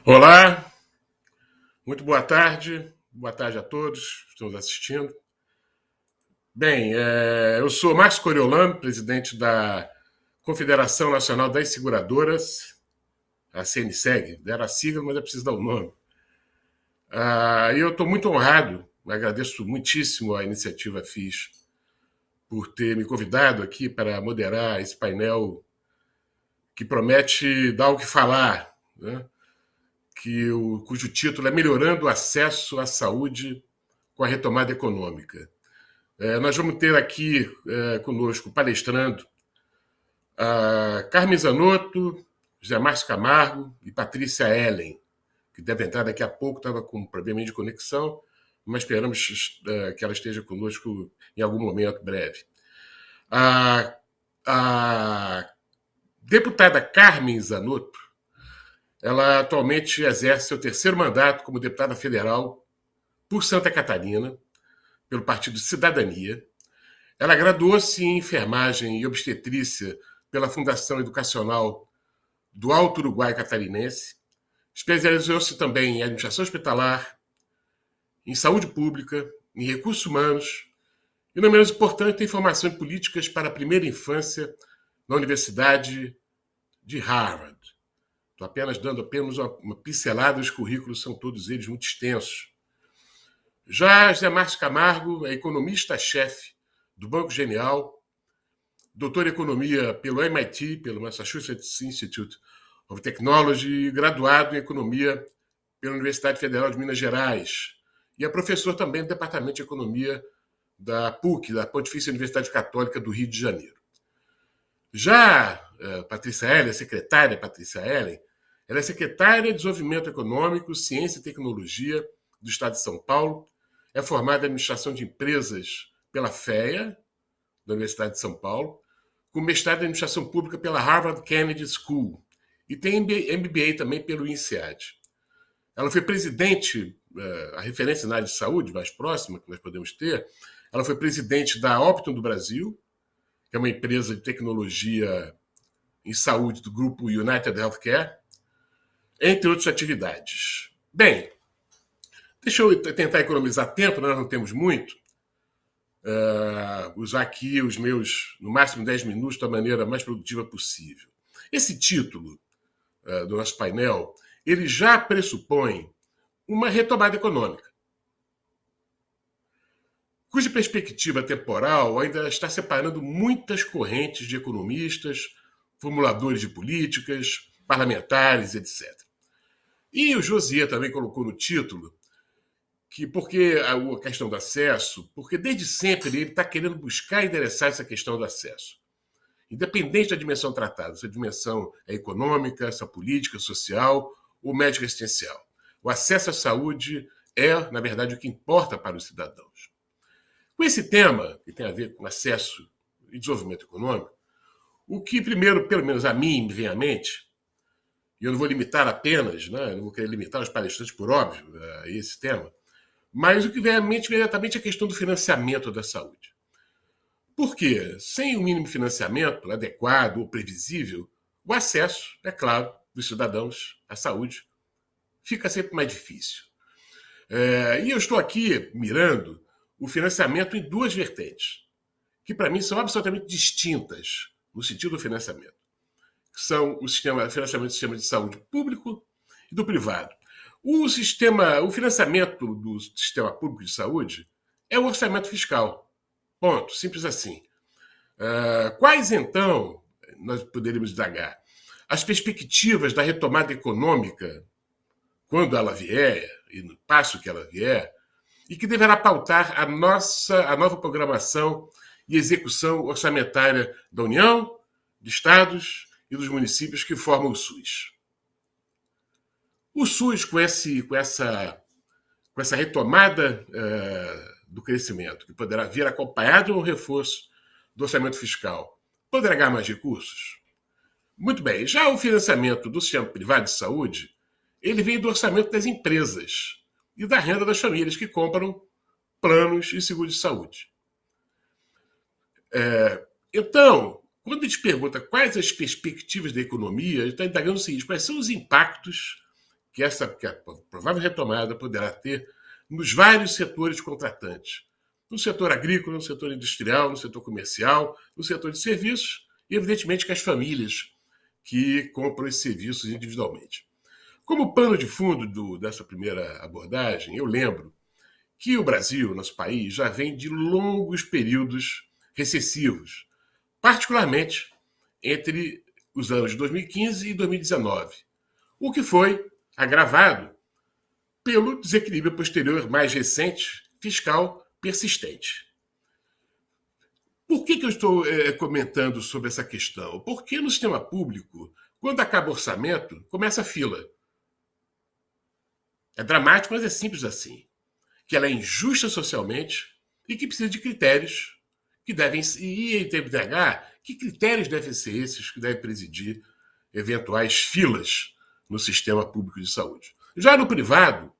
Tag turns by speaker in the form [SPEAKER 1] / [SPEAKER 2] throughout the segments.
[SPEAKER 1] Olá, muito boa tarde a todos que estão nos assistindo. Bem, eu sou Márcio Coriolano, presidente da Confederação Nacional das Seguradoras, a CNSEG, deram a sigla, mas é preciso dar o nome. E eu estou muito honrado, agradeço muitíssimo a iniciativa FIS por ter me convidado aqui para moderar esse painel que promete dar o que falar, né? Cujo título é Melhorando o Acesso à Saúde com a Retomada Econômica. Nós vamos ter aqui conosco, palestrando, a Carmen Zanotto, José Márcio Camargo e Patrícia Ellen, que deve entrar daqui a pouco, estava com um problema de conexão, mas esperamos que ela esteja conosco em algum momento breve. A deputada Carmen Zanotto, ela atualmente exerce seu terceiro mandato como deputada federal por Santa Catarina, pelo Partido Cidadania. Ela graduou-se em enfermagem e obstetrícia pela Fundação Educacional do Alto Uruguai Catarinense. Especializou-se também em administração hospitalar, em saúde pública, em recursos humanos e, não menos importante, em formação em políticas para a primeira infância na Universidade de Harvard. Estou apenas dando uma pincelada, os currículos são todos eles muito extensos. Já José Márcio Camargo é economista-chefe do Banco Genial, doutor em economia pelo MIT, pelo Massachusetts Institute of Technology, graduado em economia pela Universidade Federal de Minas Gerais e é professor também do Departamento de Economia da PUC, da Pontifícia Universidade Católica do Rio de Janeiro. Já Patrícia Ellen, a secretária Patrícia Ellen, ela é secretária de Desenvolvimento Econômico, Ciência e Tecnologia do Estado de São Paulo, é formada em Administração de Empresas pela FEA, da Universidade de São Paulo, com mestrado em Administração Pública pela Harvard Kennedy School e tem MBA também pelo INSEAD. Ela foi presidente, a referência na área de saúde mais próxima que nós podemos ter, ela foi presidente da Optum do Brasil, que é uma empresa de tecnologia em saúde do grupo United Healthcare, entre outras atividades. Bem, deixa eu tentar economizar tempo, nós não temos muito. Usar aqui os meus, no máximo 10 minutos, da maneira mais produtiva possível. Esse título do nosso painel, ele já pressupõe uma retomada econômica, cuja perspectiva temporal ainda está separando muitas correntes de economistas, formuladores de políticas, parlamentares, etc. E o Josias também colocou no título que porque a questão do acesso, porque desde sempre ele está querendo buscar endereçar essa questão do acesso. Independente da dimensão tratada, se a dimensão é econômica, se é política, social ou médico-assistencial. O acesso à saúde é, na verdade, o que importa para os cidadãos. Com esse tema, que tem a ver com acesso e desenvolvimento econômico, o que primeiro, pelo menos a mim, me vem à mente, e eu não vou limitar apenas, né, eu não vou querer limitar os palestrantes, por óbvio, a esse tema, mas o que vem à mente imediatamente é a questão do financiamento da saúde. Por quê? Sem o mínimo financiamento adequado ou previsível, o acesso, é claro, dos cidadãos à saúde fica sempre mais difícil. E eu estou aqui mirando o financiamento em duas vertentes, que para mim são absolutamente distintas no sentido do financiamento, que são o financiamento do sistema de saúde público e do privado. O financiamento do sistema público de saúde é o orçamento fiscal. Ponto. Simples assim. Quais, então, nós poderíamos indagar? As perspectivas da retomada econômica, quando ela vier, e no passo que ela vier, e que deverá pautar a nova programação e execução orçamentária da União, de estados e dos municípios que formam o SUS. O SUS, com essa retomada do crescimento, que poderá vir acompanhado de um reforço do orçamento fiscal, poderá ganhar mais recursos? Muito bem. Já o financiamento do sistema privado de saúde, ele vem do orçamento das empresas e da renda das famílias que compram planos e seguros de saúde. Então, quando a gente pergunta quais as perspectivas da economia, a gente está indagando o seguinte: quais são os impactos que a provável retomada poderá ter nos vários setores contratantes. No setor agrícola, no setor industrial, no setor comercial, no setor de serviços e, evidentemente, com as famílias que compram esses serviços individualmente. Como pano de fundo dessa primeira abordagem, eu lembro que o Brasil, nosso país, já vem de longos períodos recessivos, particularmente entre os anos de 2015 e 2019, o que foi agravado pelo desequilíbrio posterior mais recente fiscal persistente. Por que eu estou comentando sobre essa questão? Porque no sistema público, quando acaba o orçamento, começa a fila. É dramático, mas é simples assim. Que ela é injusta socialmente e que precisa de critérios que devem... E em termos de DH, que critérios devem ser esses que devem presidir eventuais filas no sistema público de saúde? Já no privado,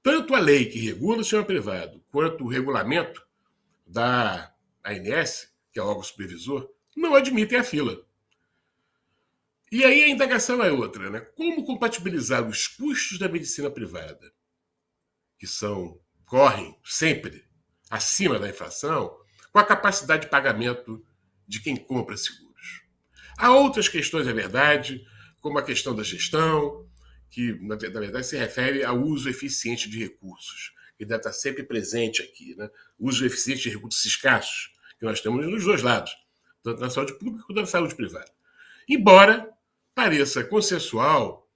[SPEAKER 1] tanto a lei que regula o sistema privado quanto o regulamento da ANS, que é o órgão supervisor, não admitem a fila. E aí a indagação é outra, né? Como compatibilizar os custos da medicina privada, que correm sempre acima da inflação, com a capacidade de pagamento de quem compra seguros? Há outras questões, é verdade, como a questão da gestão, que, na verdade, se refere ao uso eficiente de recursos, que deve estar sempre presente aqui, né? O uso eficiente de recursos escassos, que nós temos nos dois lados, tanto na saúde pública quanto na saúde privada. Embora pareça consensual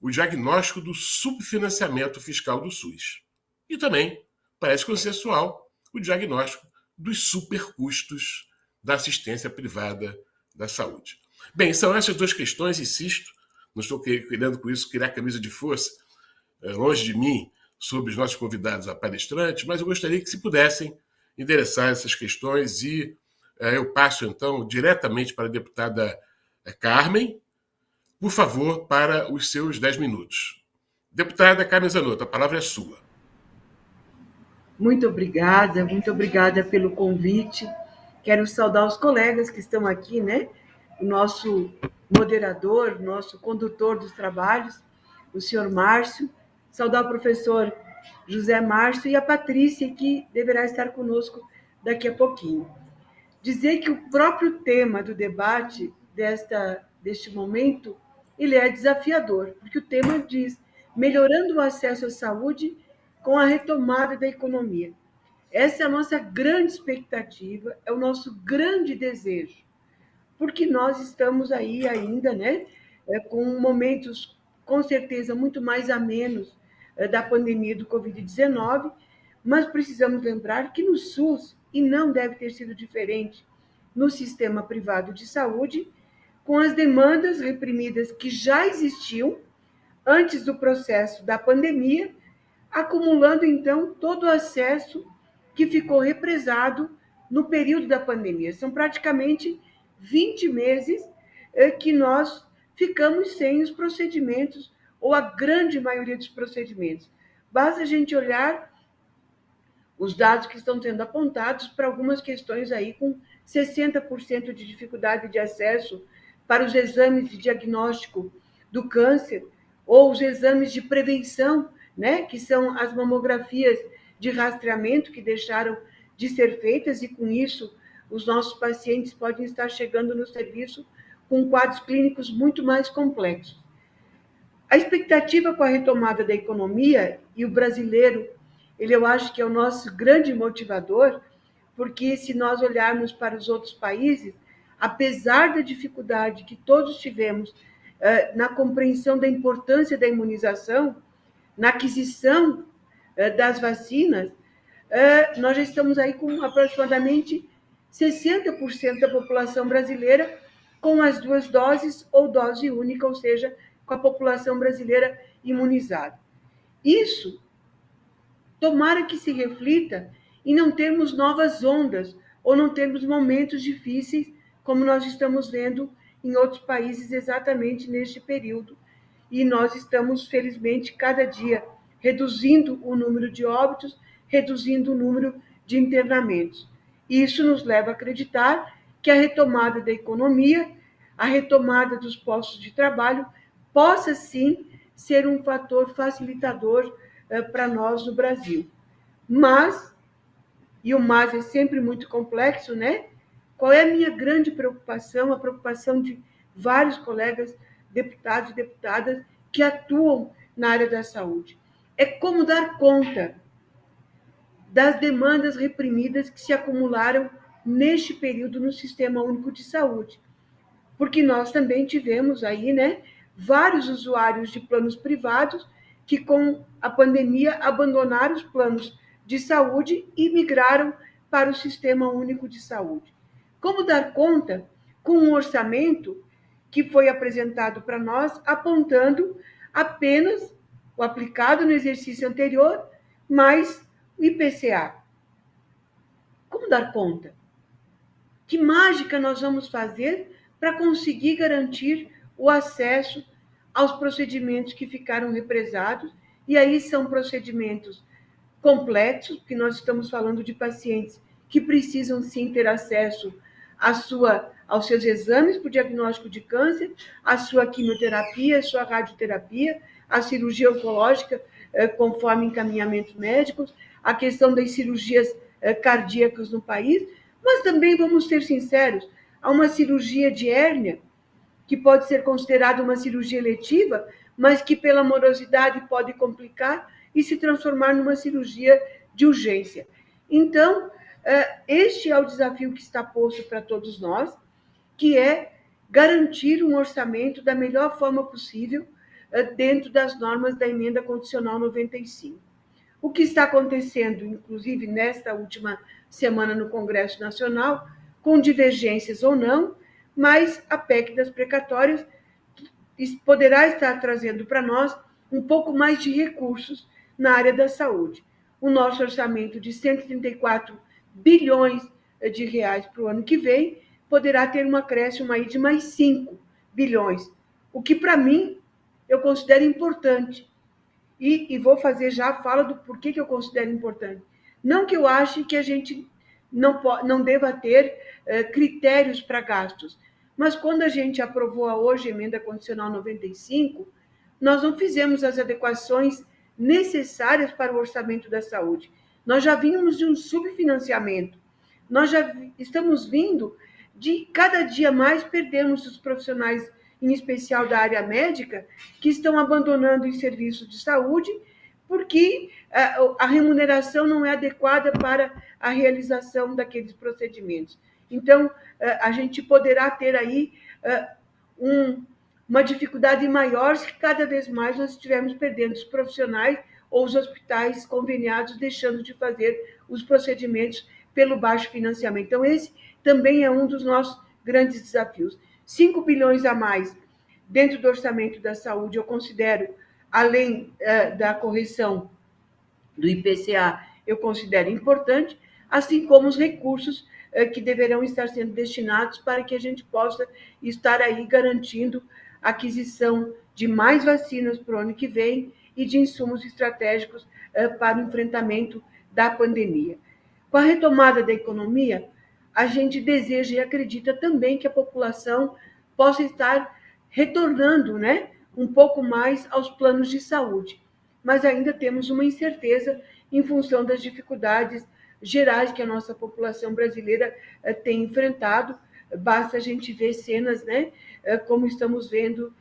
[SPEAKER 1] o diagnóstico do subfinanciamento fiscal do SUS. E também parece consensual o diagnóstico dos supercustos da assistência privada da saúde. Bem, são essas duas questões, insisto, não estou querendo com isso criar camisa de força longe de mim sobre os nossos convidados a palestrantes, mas eu gostaria que se pudessem endereçar essas questões e eu passo, então, diretamente para a deputada Carmen, por favor, para os seus 10 minutos. Deputada Carmen Zanotto, a palavra é sua.
[SPEAKER 2] Muito obrigada pelo convite. Quero saudar os colegas que estão aqui, né? O nosso moderador, nosso condutor dos trabalhos, o senhor Márcio, saudar o professor José Márcio e a Patrícia, que deverá estar conosco daqui a pouquinho. Dizer que o próprio tema do debate deste momento, ele é desafiador, porque o tema diz melhorando o acesso à saúde com a retomada da economia. Essa é a nossa grande expectativa, é o nosso grande desejo, porque nós estamos aí ainda, né, com momentos, com certeza, muito mais amenos da pandemia do Covid-19, mas precisamos lembrar que no SUS, e não deve ter sido diferente no sistema privado de saúde, com as demandas reprimidas que já existiam antes do processo da pandemia, acumulando, então, todo o acesso que ficou represado no período da pandemia. São praticamente 20 meses que nós ficamos sem os procedimentos, ou a grande maioria dos procedimentos. Basta a gente olhar os dados que estão sendo apontados para algumas questões aí com 60% de dificuldade de acesso para os exames de diagnóstico do câncer ou os exames de prevenção, né, que são as mamografias de rastreamento que deixaram de ser feitas e com isso os nossos pacientes podem estar chegando no serviço com quadros clínicos muito mais complexos. A expectativa com a retomada da economia, e o brasileiro, eu acho que é o nosso grande motivador, porque se nós olharmos para os outros países, apesar da dificuldade que todos tivemos na compreensão da importância da imunização, na aquisição das vacinas, nós já estamos aí com aproximadamente 60% da população brasileira com as 2 doses ou dose única, ou seja, com a população brasileira imunizada. Isso, tomara que se reflita em não termos novas ondas ou não termos momentos difíceis, como nós estamos vendo em outros países exatamente neste período. E nós estamos, felizmente, cada dia reduzindo o número de óbitos, reduzindo o número de internamentos. E isso nos leva a acreditar que a retomada da economia, a retomada dos postos de trabalho, possa sim ser um fator facilitador para nós no Brasil. Mas, e o mas é sempre muito complexo, né? Qual é a minha grande preocupação, a preocupação de vários colegas deputados e deputadas que atuam na área da saúde? É como dar conta das demandas reprimidas que se acumularam neste período no Sistema Único de Saúde. Porque nós também tivemos aí, né, vários usuários de planos privados que, com a pandemia, abandonaram os planos de saúde e migraram para o Sistema Único de Saúde. Como dar conta com um orçamento que foi apresentado para nós, apontando apenas o aplicado no exercício anterior, mais o IPCA? Como dar conta? Que mágica nós vamos fazer para conseguir garantir o acesso aos procedimentos que ficaram represados? E aí são procedimentos complexos, porque nós estamos falando de pacientes que precisam sim ter acesso aos seus exames para o diagnóstico de câncer, à sua quimioterapia, à sua radioterapia, à cirurgia oncológica, conforme encaminhamentos médicos, a questão das cirurgias cardíacas no país, mas também, vamos ser sinceros, há uma cirurgia de hérnia, que pode ser considerada uma cirurgia eletiva, mas que pela morosidade pode complicar e se transformar numa cirurgia de urgência. Então, este é o desafio que está posto para todos nós, que é garantir um orçamento da melhor forma possível dentro das normas da Emenda Constitucional 95. O que está acontecendo, inclusive, nesta última semana no Congresso Nacional, com divergências ou não, mas a PEC das precatórias poderá estar trazendo para nós um pouco mais de recursos na área da saúde. O nosso orçamento de 134 bilhões de reais para o ano que vem poderá ter um acréscimo aí de mais 5 bilhões, o que, para mim, eu considero importante. E vou fazer já a fala do porquê que eu considero importante. Não que eu ache que a gente não deva ter critérios para gastos, mas quando a gente aprovou hoje a Emenda Constitucional 95, nós não fizemos as adequações necessárias para o orçamento da saúde. Nós já vínhamos de um subfinanciamento. Nós já estamos vindo de cada dia mais perdemos os profissionais, em especial da área médica, que estão abandonando os serviços de saúde porque a remuneração não é adequada para a realização daqueles procedimentos. Então, a gente poderá ter aí uma dificuldade maior se cada vez mais nós estivermos perdendo os profissionais ou os hospitais conveniados deixando de fazer os procedimentos pelo baixo financiamento. Então, esse também é um dos nossos grandes desafios. 5 bilhões a mais dentro do orçamento da saúde, eu considero, além da correção do IPCA, eu considero importante, assim como os recursos que deverão estar sendo destinados para que a gente possa estar aí garantindo a aquisição de mais vacinas para o ano que vem e de insumos estratégicos para o enfrentamento da pandemia. Com a retomada da economia, a gente deseja e acredita também que a população possa estar retornando, né, um pouco mais aos planos de saúde. Mas ainda temos uma incerteza em função das dificuldades gerais que a nossa população brasileira tem enfrentado. Basta a gente ver cenas, né, como estamos vendo,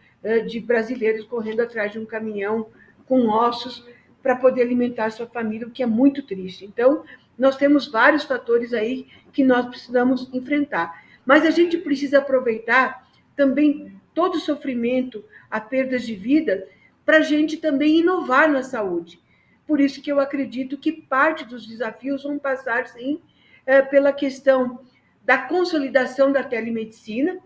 [SPEAKER 2] de brasileiros correndo atrás de um caminhão com ossos para poder alimentar sua família, o que é muito triste. Então, nós temos vários fatores aí que nós precisamos enfrentar. Mas a gente precisa aproveitar também todo o sofrimento, a perdas de vida, para a gente também inovar na saúde. Por isso que eu acredito que parte dos desafios vão passar, sim, pela questão da consolidação da telemedicina,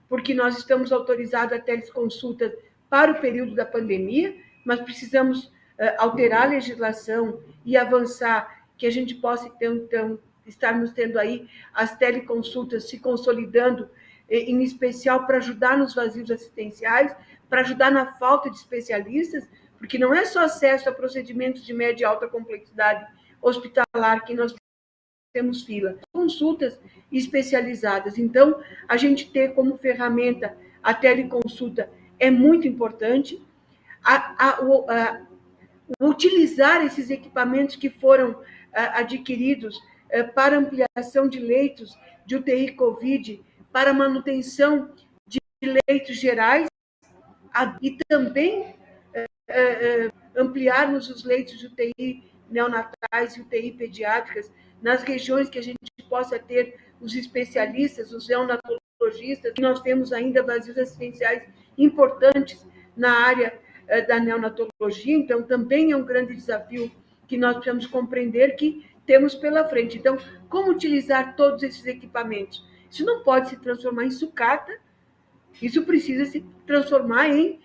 [SPEAKER 2] porque nós estamos autorizados a teleconsulta para o período da pandemia, mas precisamos alterar a legislação e avançar, que a gente possa, então, estarmos tendo aí as teleconsultas se consolidando, em especial para ajudar nos vazios assistenciais, para ajudar na falta de especialistas, porque não é só acesso a procedimentos de média e alta complexidade hospitalar que nós temos fila, consultas especializadas. Então, a gente ter como ferramenta a teleconsulta é muito importante. utilizar esses equipamentos que foram adquiridos para ampliação de leitos de UTI Covid, para manutenção de leitos gerais, e também ampliarmos os leitos de UTI neonatais e UTI pediátricas nas regiões que a gente possa ter os especialistas, os neonatologistas, que nós temos ainda vazios assistenciais importantes na área da neonatologia, então também é um grande desafio que nós precisamos compreender que temos pela frente. Então, como utilizar todos esses equipamentos? Isso não pode se transformar em sucata, isso precisa se transformar em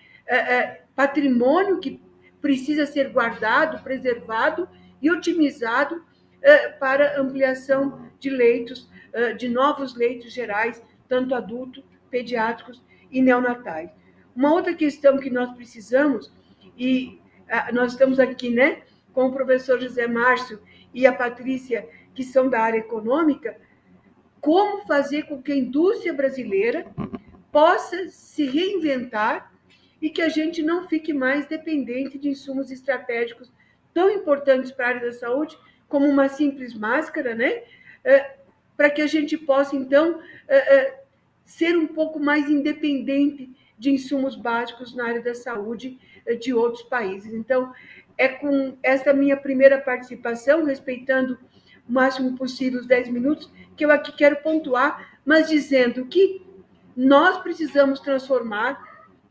[SPEAKER 2] patrimônio que precisa ser guardado, preservado e otimizado para ampliação de leitos, de novos leitos gerais, tanto adultos, pediátricos e neonatais. Uma outra questão que nós precisamos, e nós estamos aqui, né, com o professor José Márcio e a Patrícia, que são da área econômica, como fazer com que a indústria brasileira possa se reinventar e que a gente não fique mais dependente de insumos estratégicos tão importantes para a área da saúde, como uma simples máscara, né? Para que a gente possa, então, ser um pouco mais independente de insumos básicos na área da saúde de outros países. Então, é com essa minha primeira participação, respeitando o máximo possível os 10 minutos, que eu aqui quero pontuar, mas dizendo que nós precisamos transformar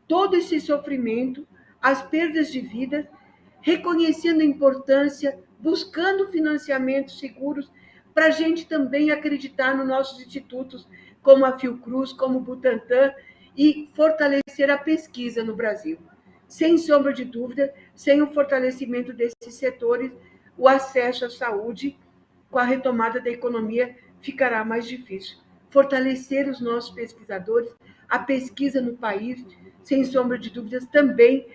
[SPEAKER 2] todo esse sofrimento, as perdas de vida, reconhecendo a importância, buscando financiamentos seguros, para a gente também acreditar nos nossos institutos, como a Fiocruz, como o Butantan, e fortalecer a pesquisa no Brasil. Sem sombra de dúvida, sem o fortalecimento desses setores, o acesso à saúde, com a retomada da economia, ficará mais difícil. Fortalecer os nossos pesquisadores, a pesquisa no país, sem sombra de dúvidas, também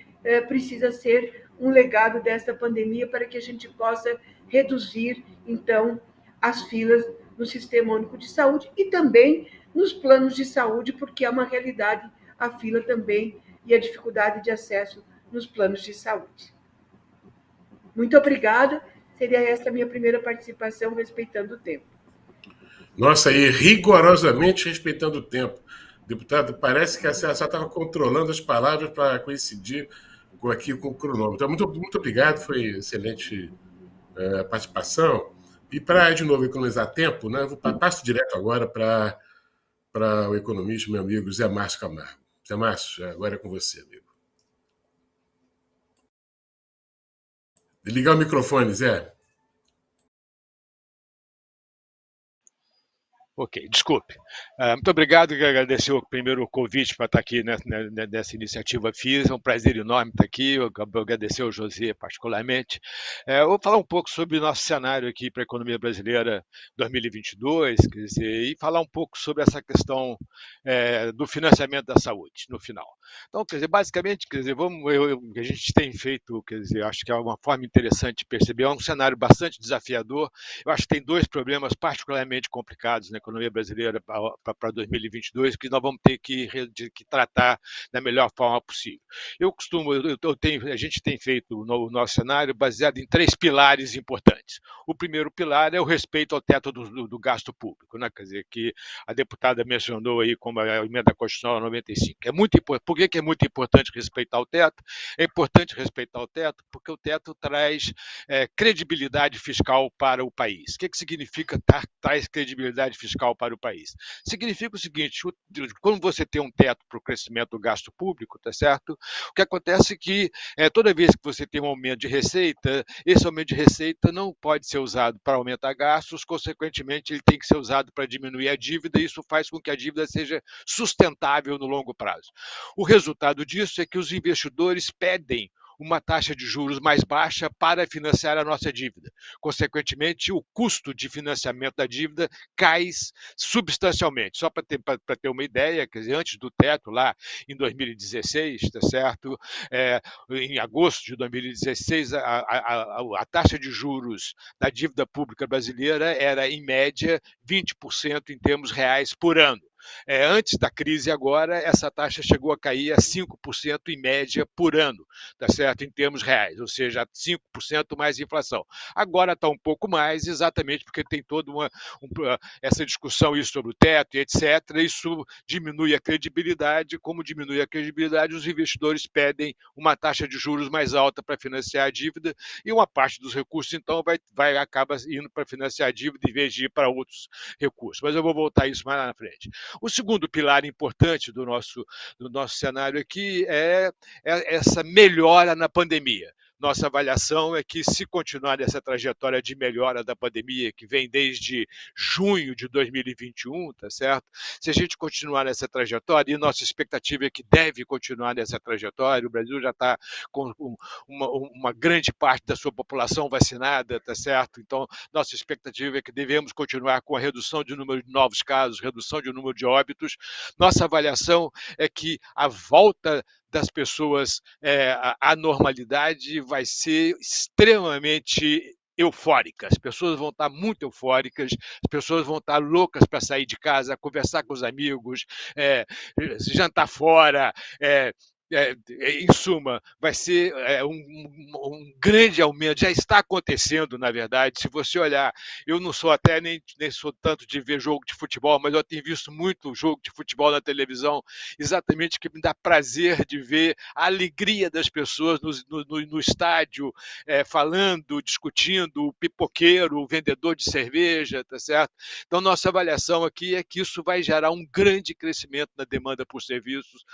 [SPEAKER 2] precisa ser um legado desta pandemia para que a gente possa reduzir, então, as filas no Sistema Único de Saúde e também nos planos de saúde, porque é uma realidade a fila também e a dificuldade de acesso nos planos de saúde. Muito obrigada. Seria essa a minha primeira participação, respeitando o tempo.
[SPEAKER 1] Nossa, e rigorosamente respeitando o tempo. Deputado, parece que a senhora só estava controlando as palavras para coincidir aqui com o cronômetro. Então, muito obrigado, foi excelente participação. E para, de novo, economizar tempo, né, eu passo direto agora para o economista, meu amigo Zé Márcio Camargo. Zé Márcio, agora é com você, amigo. Ligar o microfone, Zé.
[SPEAKER 3] Ok, desculpe. Muito obrigado, quero agradecer primeiro o convite para estar aqui nessa iniciativa FIS, é um prazer enorme estar aqui, eu agradecer ao José particularmente. Eu vou falar um pouco sobre o nosso cenário aqui para a economia brasileira 2022, quer dizer, e falar um pouco sobre essa questão do financiamento da saúde, no final. Então, quer dizer, basicamente, quer dizer, o que a gente tem feito, quer dizer, acho que é uma forma interessante de perceber, é um cenário bastante desafiador, eu acho que tem dois problemas particularmente complicados na economia brasileira para 2022 que nós vamos ter que tratar da melhor forma possível. A gente tem feito o nosso cenário baseado em três pilares importantes. O primeiro pilar é o respeito ao teto do gasto público, né? Quer dizer, que a deputada mencionou aí como a emenda constitucional 95. Por que é muito importante respeitar o teto? É importante respeitar o teto porque o teto traz credibilidade fiscal para o país. O que significa traz credibilidade fiscal para o país? Significa o seguinte, quando você tem um teto para o crescimento do gasto público, tá certo? O que acontece é que toda vez que você tem um aumento de receita, esse aumento de receita não pode ser usado para aumentar gastos, consequentemente ele tem que ser usado para diminuir a dívida, e isso faz com que a dívida seja sustentável no longo prazo. O resultado disso é que os investidores pedem uma taxa de juros mais baixa para financiar a nossa dívida. Consequentemente, o custo de financiamento da dívida cai substancialmente. Só para ter uma ideia, quer dizer, antes do teto, lá em 2016, tá certo? Em agosto de 2016, a taxa de juros da dívida pública brasileira era, em média, 20% em termos reais por ano. Antes da crise agora, essa taxa chegou a cair a 5% em média por ano, tá certo? Em termos reais, ou seja, 5% mais inflação. Agora está um pouco mais, exatamente porque tem toda essa discussão isso sobre o teto e etc. Isso diminui a credibilidade. Como diminui a credibilidade, os investidores pedem uma taxa de juros mais alta para financiar a dívida e uma parte dos recursos, então, acaba indo para financiar a dívida em vez de ir para outros recursos. Mas eu vou voltar a isso mais lá na frente. O segundo pilar importante do nosso cenário aqui é essa melhora na pandemia. Nossa avaliação é que, se continuar nessa trajetória de melhora da pandemia, que vem desde junho de 2021, tá certo? Se a gente continuar nessa trajetória, e nossa expectativa é que deve continuar nessa trajetória, o Brasil já está com uma grande parte da sua população vacinada, tá certo? Então, nossa expectativa é que devemos continuar com a redução de número de novos casos, redução de número de óbitos. Nossa avaliação é que a volta das pessoas à normalidade vai ser extremamente eufórica. As pessoas vão estar muito eufóricas, as pessoas vão estar loucas para sair de casa, conversar com os amigos, jantar fora, em suma, vai ser um grande aumento, já está acontecendo, na verdade. Se você olhar, eu não sou até nem sou tanto de ver jogo de futebol, mas eu tenho visto muito jogo de futebol na televisão, exatamente que me dá prazer de ver a alegria das pessoas no estádio, falando, discutindo, o pipoqueiro, o vendedor de cerveja, tá certo? Então, nossa avaliação aqui é que isso vai gerar um grande crescimento na demanda por serviços.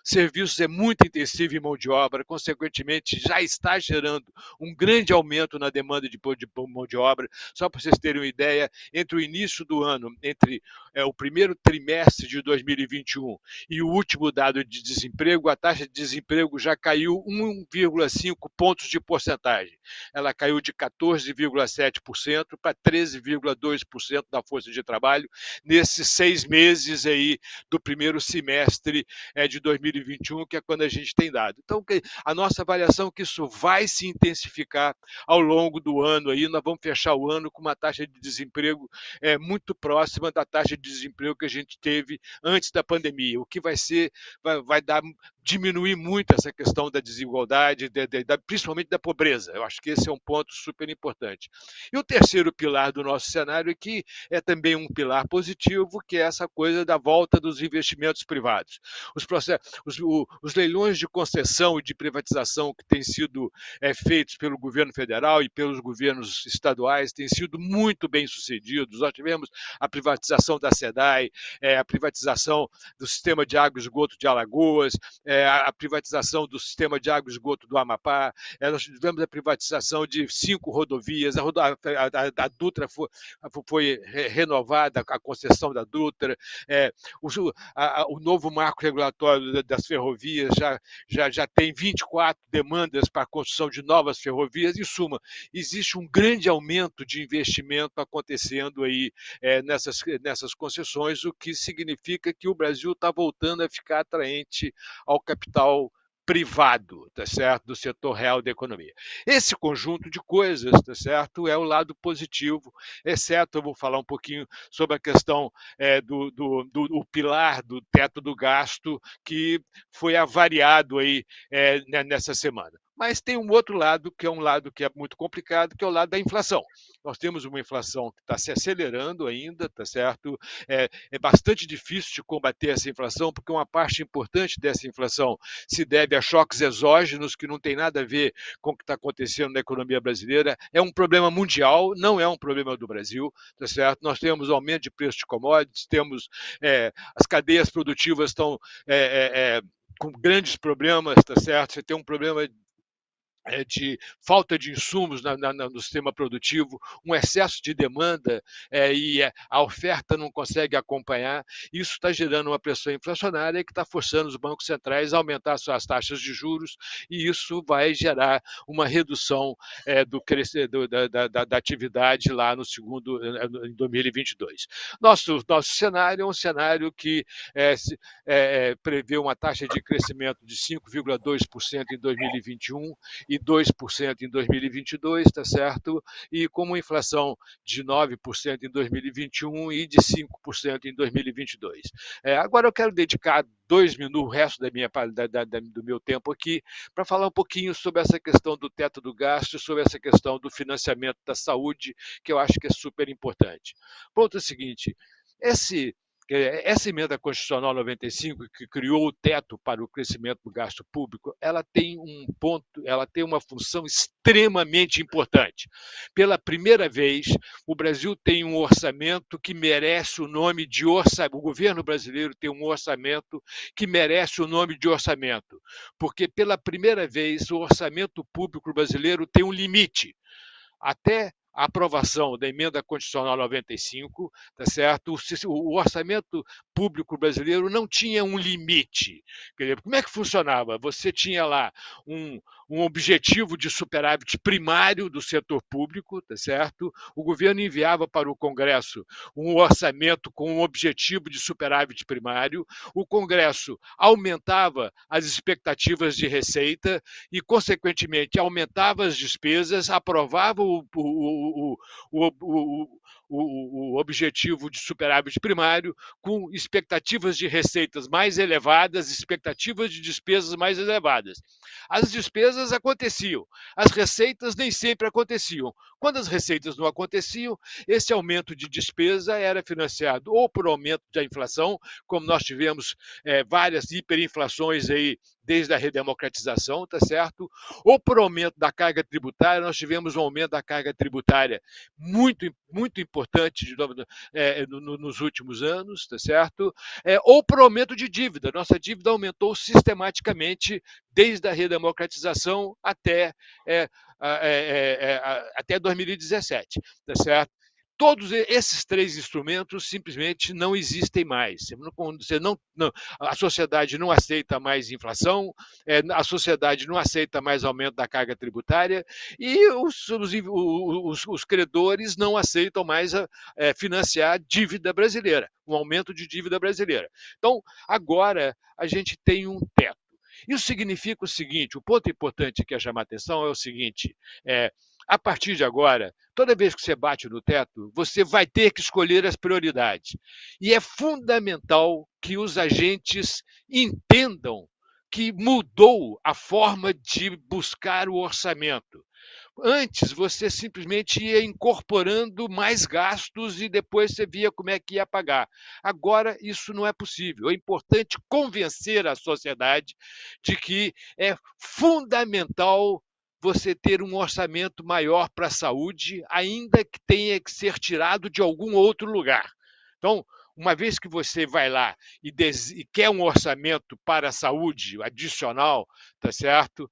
[SPEAKER 3] Serviços é muito intensivo em mão de obra, consequentemente, já está gerando um grande aumento na demanda de mão de obra. Só para vocês terem uma ideia, entre o início do ano, entre o primeiro trimestre de 2021 e o último dado de desemprego, a taxa de desemprego já caiu 1,5 pontos de porcentagem. Ela caiu de 14,7% para 13,2% da força de trabalho nesses 6 meses aí do primeiro semestre de 2021, que é quando a gente tem dado. Então, a nossa avaliação é que isso vai se intensificar ao longo do ano. Aí nós vamos fechar o ano com uma taxa de desemprego muito próxima da taxa de desemprego que a gente teve antes da pandemia, o que vai diminuir muito essa questão da desigualdade, principalmente da pobreza. Eu acho que esse é um ponto super importante. E o terceiro pilar do nosso cenário aqui é também um pilar positivo, que é essa coisa da volta dos investimentos privados. Os leilões de concessão e de privatização que têm sido feitos pelo governo federal e pelos governos estaduais têm sido muito bem sucedidos. Nós tivemos a privatização da SEDAI, a privatização do sistema de água e esgoto de Alagoas, a privatização do sistema de água e esgoto do Amapá, nós tivemos a privatização de 5 rodovias, a Dutra foi renovada, a concessão da Dutra, o novo marco regulatório das ferrovias já tem 24 demandas para a construção de novas ferrovias. Em suma, existe um grande aumento de investimento acontecendo aí nessas concessões, o que significa que o Brasil está voltando a ficar atraente ao capital privado, tá certo, do setor real da economia. Esse conjunto de coisas, tá certo, é o lado positivo, exceto eu vou falar um pouquinho sobre a questão do pilar do teto do gasto, que foi avariado aí nessa semana. Mas tem um outro lado, que é um lado que é muito complicado, que é o lado da inflação. Nós temos uma inflação que está se acelerando ainda, tá certo? É bastante difícil de combater essa inflação, porque uma parte importante dessa inflação se deve a choques exógenos, que não tem nada a ver com o que está acontecendo na economia brasileira. É um problema mundial, não é um problema do Brasil, tá certo? Nós temos aumento de preço de commodities, temos as cadeias produtivas estão com grandes problemas, tá certo? Você tem um problema de falta de insumos no sistema produtivo, um excesso de demanda e a oferta não consegue acompanhar. Isso está gerando uma pressão inflacionária que está forçando os bancos centrais a aumentar suas taxas de juros, e isso vai gerar uma redução da atividade lá em 2022. Nosso cenário é um cenário que prevê uma taxa de crescimento de 5,2% em 2021 e 2% em 2022, tá certo? E com uma inflação de 9% em 2021 e de 5% em 2022. Agora eu quero dedicar 2 minutos, o resto do meu tempo aqui, para falar um pouquinho sobre essa questão do teto do gasto, sobre essa questão do financiamento da saúde, que eu acho que é super importante. Ponto é o seguinte, essa emenda constitucional 95, que criou o teto para o crescimento do gasto público, ela tem ela tem uma função extremamente importante. Pela primeira vez, o Brasil tem um orçamento que merece o nome de orçamento. O governo brasileiro tem um orçamento que merece o nome de orçamento, porque pela primeira vez o orçamento público brasileiro tem um limite. Até a aprovação da emenda constitucional 95, tá certo? O orçamento público brasileiro não tinha um limite. Quer dizer, como é que funcionava? Você tinha lá um objetivo de superávit primário do setor público, tá certo? O governo enviava para o Congresso um orçamento com um objetivo de superávit primário, o Congresso aumentava as expectativas de receita e, consequentemente, aumentava as despesas, aprovava o objetivo de superávit primário, com expectativas de receitas mais elevadas, expectativas de despesas mais elevadas. As despesas aconteciam, as receitas nem sempre aconteciam. Quando as receitas não aconteciam, esse aumento de despesa era financiado ou por aumento da inflação, como nós tivemos várias hiperinflações aí desde a redemocratização, tá certo? Ou por aumento da carga tributária, nós tivemos um aumento da carga tributária muito, muito importante nos últimos anos, tá certo? Ou por aumento de dívida. Nossa dívida aumentou sistematicamente desde a redemocratização até 2017, tá certo? Todos esses três instrumentos simplesmente não existem mais. A sociedade não aceita mais inflação, a sociedade não aceita mais aumento da carga tributária e os credores não aceitam mais financiar a dívida brasileira, um aumento de dívida brasileira. Então, agora a gente tem um teto. Isso significa o seguinte: o ponto importante que é chamar a atenção é o seguinte: a partir de agora, toda vez que você bate no teto, você vai ter que escolher as prioridades. E é fundamental que os agentes entendam que mudou a forma de buscar o orçamento. Antes, você simplesmente ia incorporando mais gastos e depois você via como é que ia pagar. Agora, isso não é possível. É importante convencer a sociedade de que é fundamental você ter um orçamento maior para a saúde, ainda que tenha que ser tirado de algum outro lugar. Então, uma vez que você vai lá e quer um orçamento para a saúde adicional, tá certo?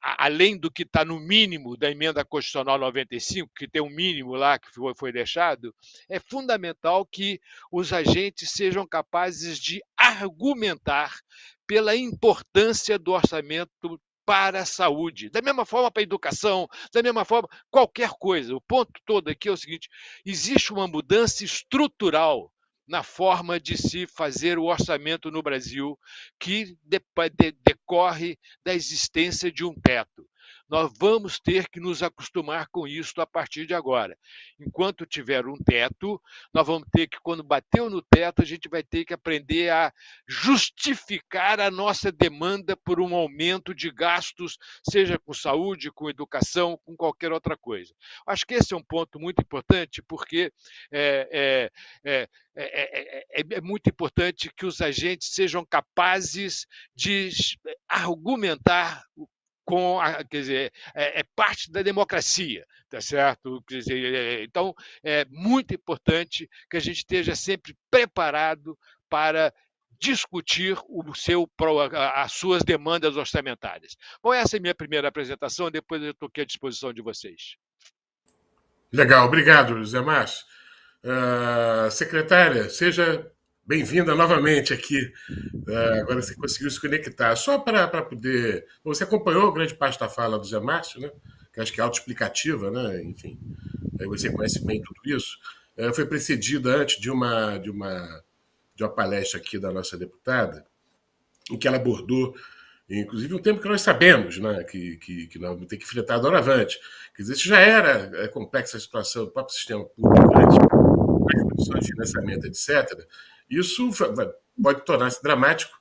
[SPEAKER 3] Além do que está no mínimo da emenda constitucional 95, que tem um mínimo lá que foi deixado, é fundamental que os agentes sejam capazes de argumentar pela importância do orçamento para a saúde, da mesma forma para a educação, da mesma forma qualquer coisa. O ponto todo aqui é o seguinte: existe uma mudança estrutural na forma de se fazer o orçamento no Brasil, que decorre da existência de um teto. Nós vamos ter que nos acostumar com isso a partir de agora. Enquanto tiver um teto, nós vamos ter que, quando bateu no teto, a gente vai ter que aprender a justificar a nossa demanda por um aumento de gastos, seja com saúde, com educação, com qualquer outra coisa. Acho que esse é um ponto muito importante, porque é muito importante que os agentes sejam capazes de argumentar quer dizer, é parte da democracia, tá certo? Quer dizer, então, é muito importante que a gente esteja sempre preparado para discutir as suas demandas orçamentárias. Bom, essa é a minha primeira apresentação, depois eu estou aqui à disposição de vocês.
[SPEAKER 1] Legal, obrigado, José Márcio. Secretária, seja bem-vinda novamente aqui. Agora você conseguiu se conectar. Só para poder... Você acompanhou grande parte da fala do Zé Márcio, né? Que acho que é autoexplicativa, né? Enfim, aí você conhece bem tudo isso. Foi precedida antes de uma palestra aqui da nossa deputada, em que ela abordou inclusive um tempo que nós sabemos, né, que nós vamos ter que enfrentar doravante. Quer dizer, isso já era complexa a situação do próprio sistema público antes, as condições de financiamento, etc. Isso pode tornar-se dramático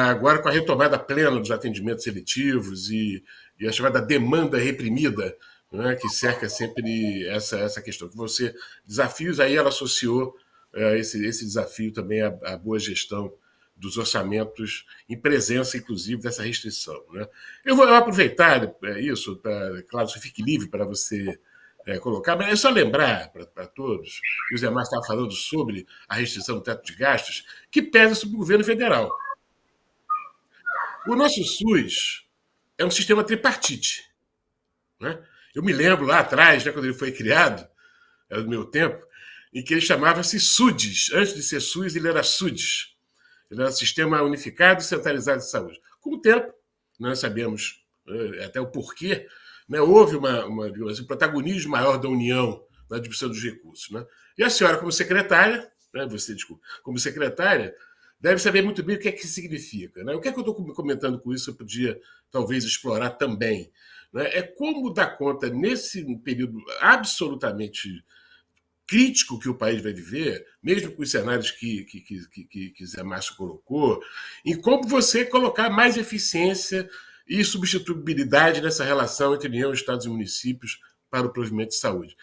[SPEAKER 1] agora com a retomada plena dos atendimentos seletivos e a chamada demanda reprimida, né, que cerca sempre essa questão. Que você, desafios, aí ela associou esse desafio também à boa gestão dos orçamentos, em presença, inclusive, dessa restrição. Né? Eu vou aproveitar isso, claro, isso fique livre para você colocar, mas é só lembrar para todos, que o Zé Márcio estava falando sobre a restrição do teto de gastos, que pesa sobre o governo federal. O nosso SUS é um sistema tripartite. Né? Eu me lembro lá atrás, né, quando ele foi criado, era do meu tempo, em que ele chamava-se SUDES. Antes de ser SUS, ele era SUDES. Ele era Sistema Unificado e Centralizado de Saúde. Com o tempo, nós sabemos até o porquê, né, houve um protagonismo maior da União na distribuição dos recursos. Né? E a senhora, como secretária, né, como secretária, deve saber muito bem o que é que significa. Né? O que é que eu estou comentando com isso? Eu podia, talvez, explorar também. Né? É como dar conta, nesse período absolutamente crítico que o país vai viver, mesmo com os cenários que Zé Márcio colocou, em como você colocar mais eficiência e substituibilidade nessa relação entre União, Estados e municípios para o provimento de saúde.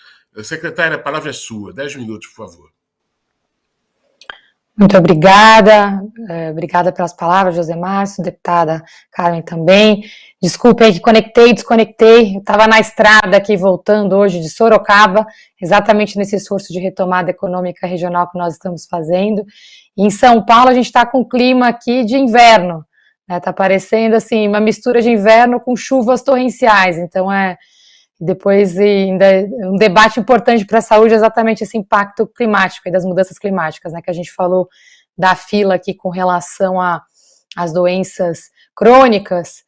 [SPEAKER 1] Secretária, a palavra é sua. 10 minutos, por favor.
[SPEAKER 4] Muito obrigada, obrigada pelas palavras, José Márcio, deputada Carmen também. Desculpe aí que desconectei, eu estava na estrada aqui voltando hoje de Sorocaba, exatamente nesse esforço de retomada econômica regional que nós estamos fazendo. E em São Paulo a gente está com clima aqui de inverno, está parecendo assim uma mistura de inverno com chuvas torrenciais, então depois ainda um debate importante para a saúde é exatamente esse impacto climático e das mudanças climáticas, né, que a gente falou da fila aqui com relação às doenças crônicas,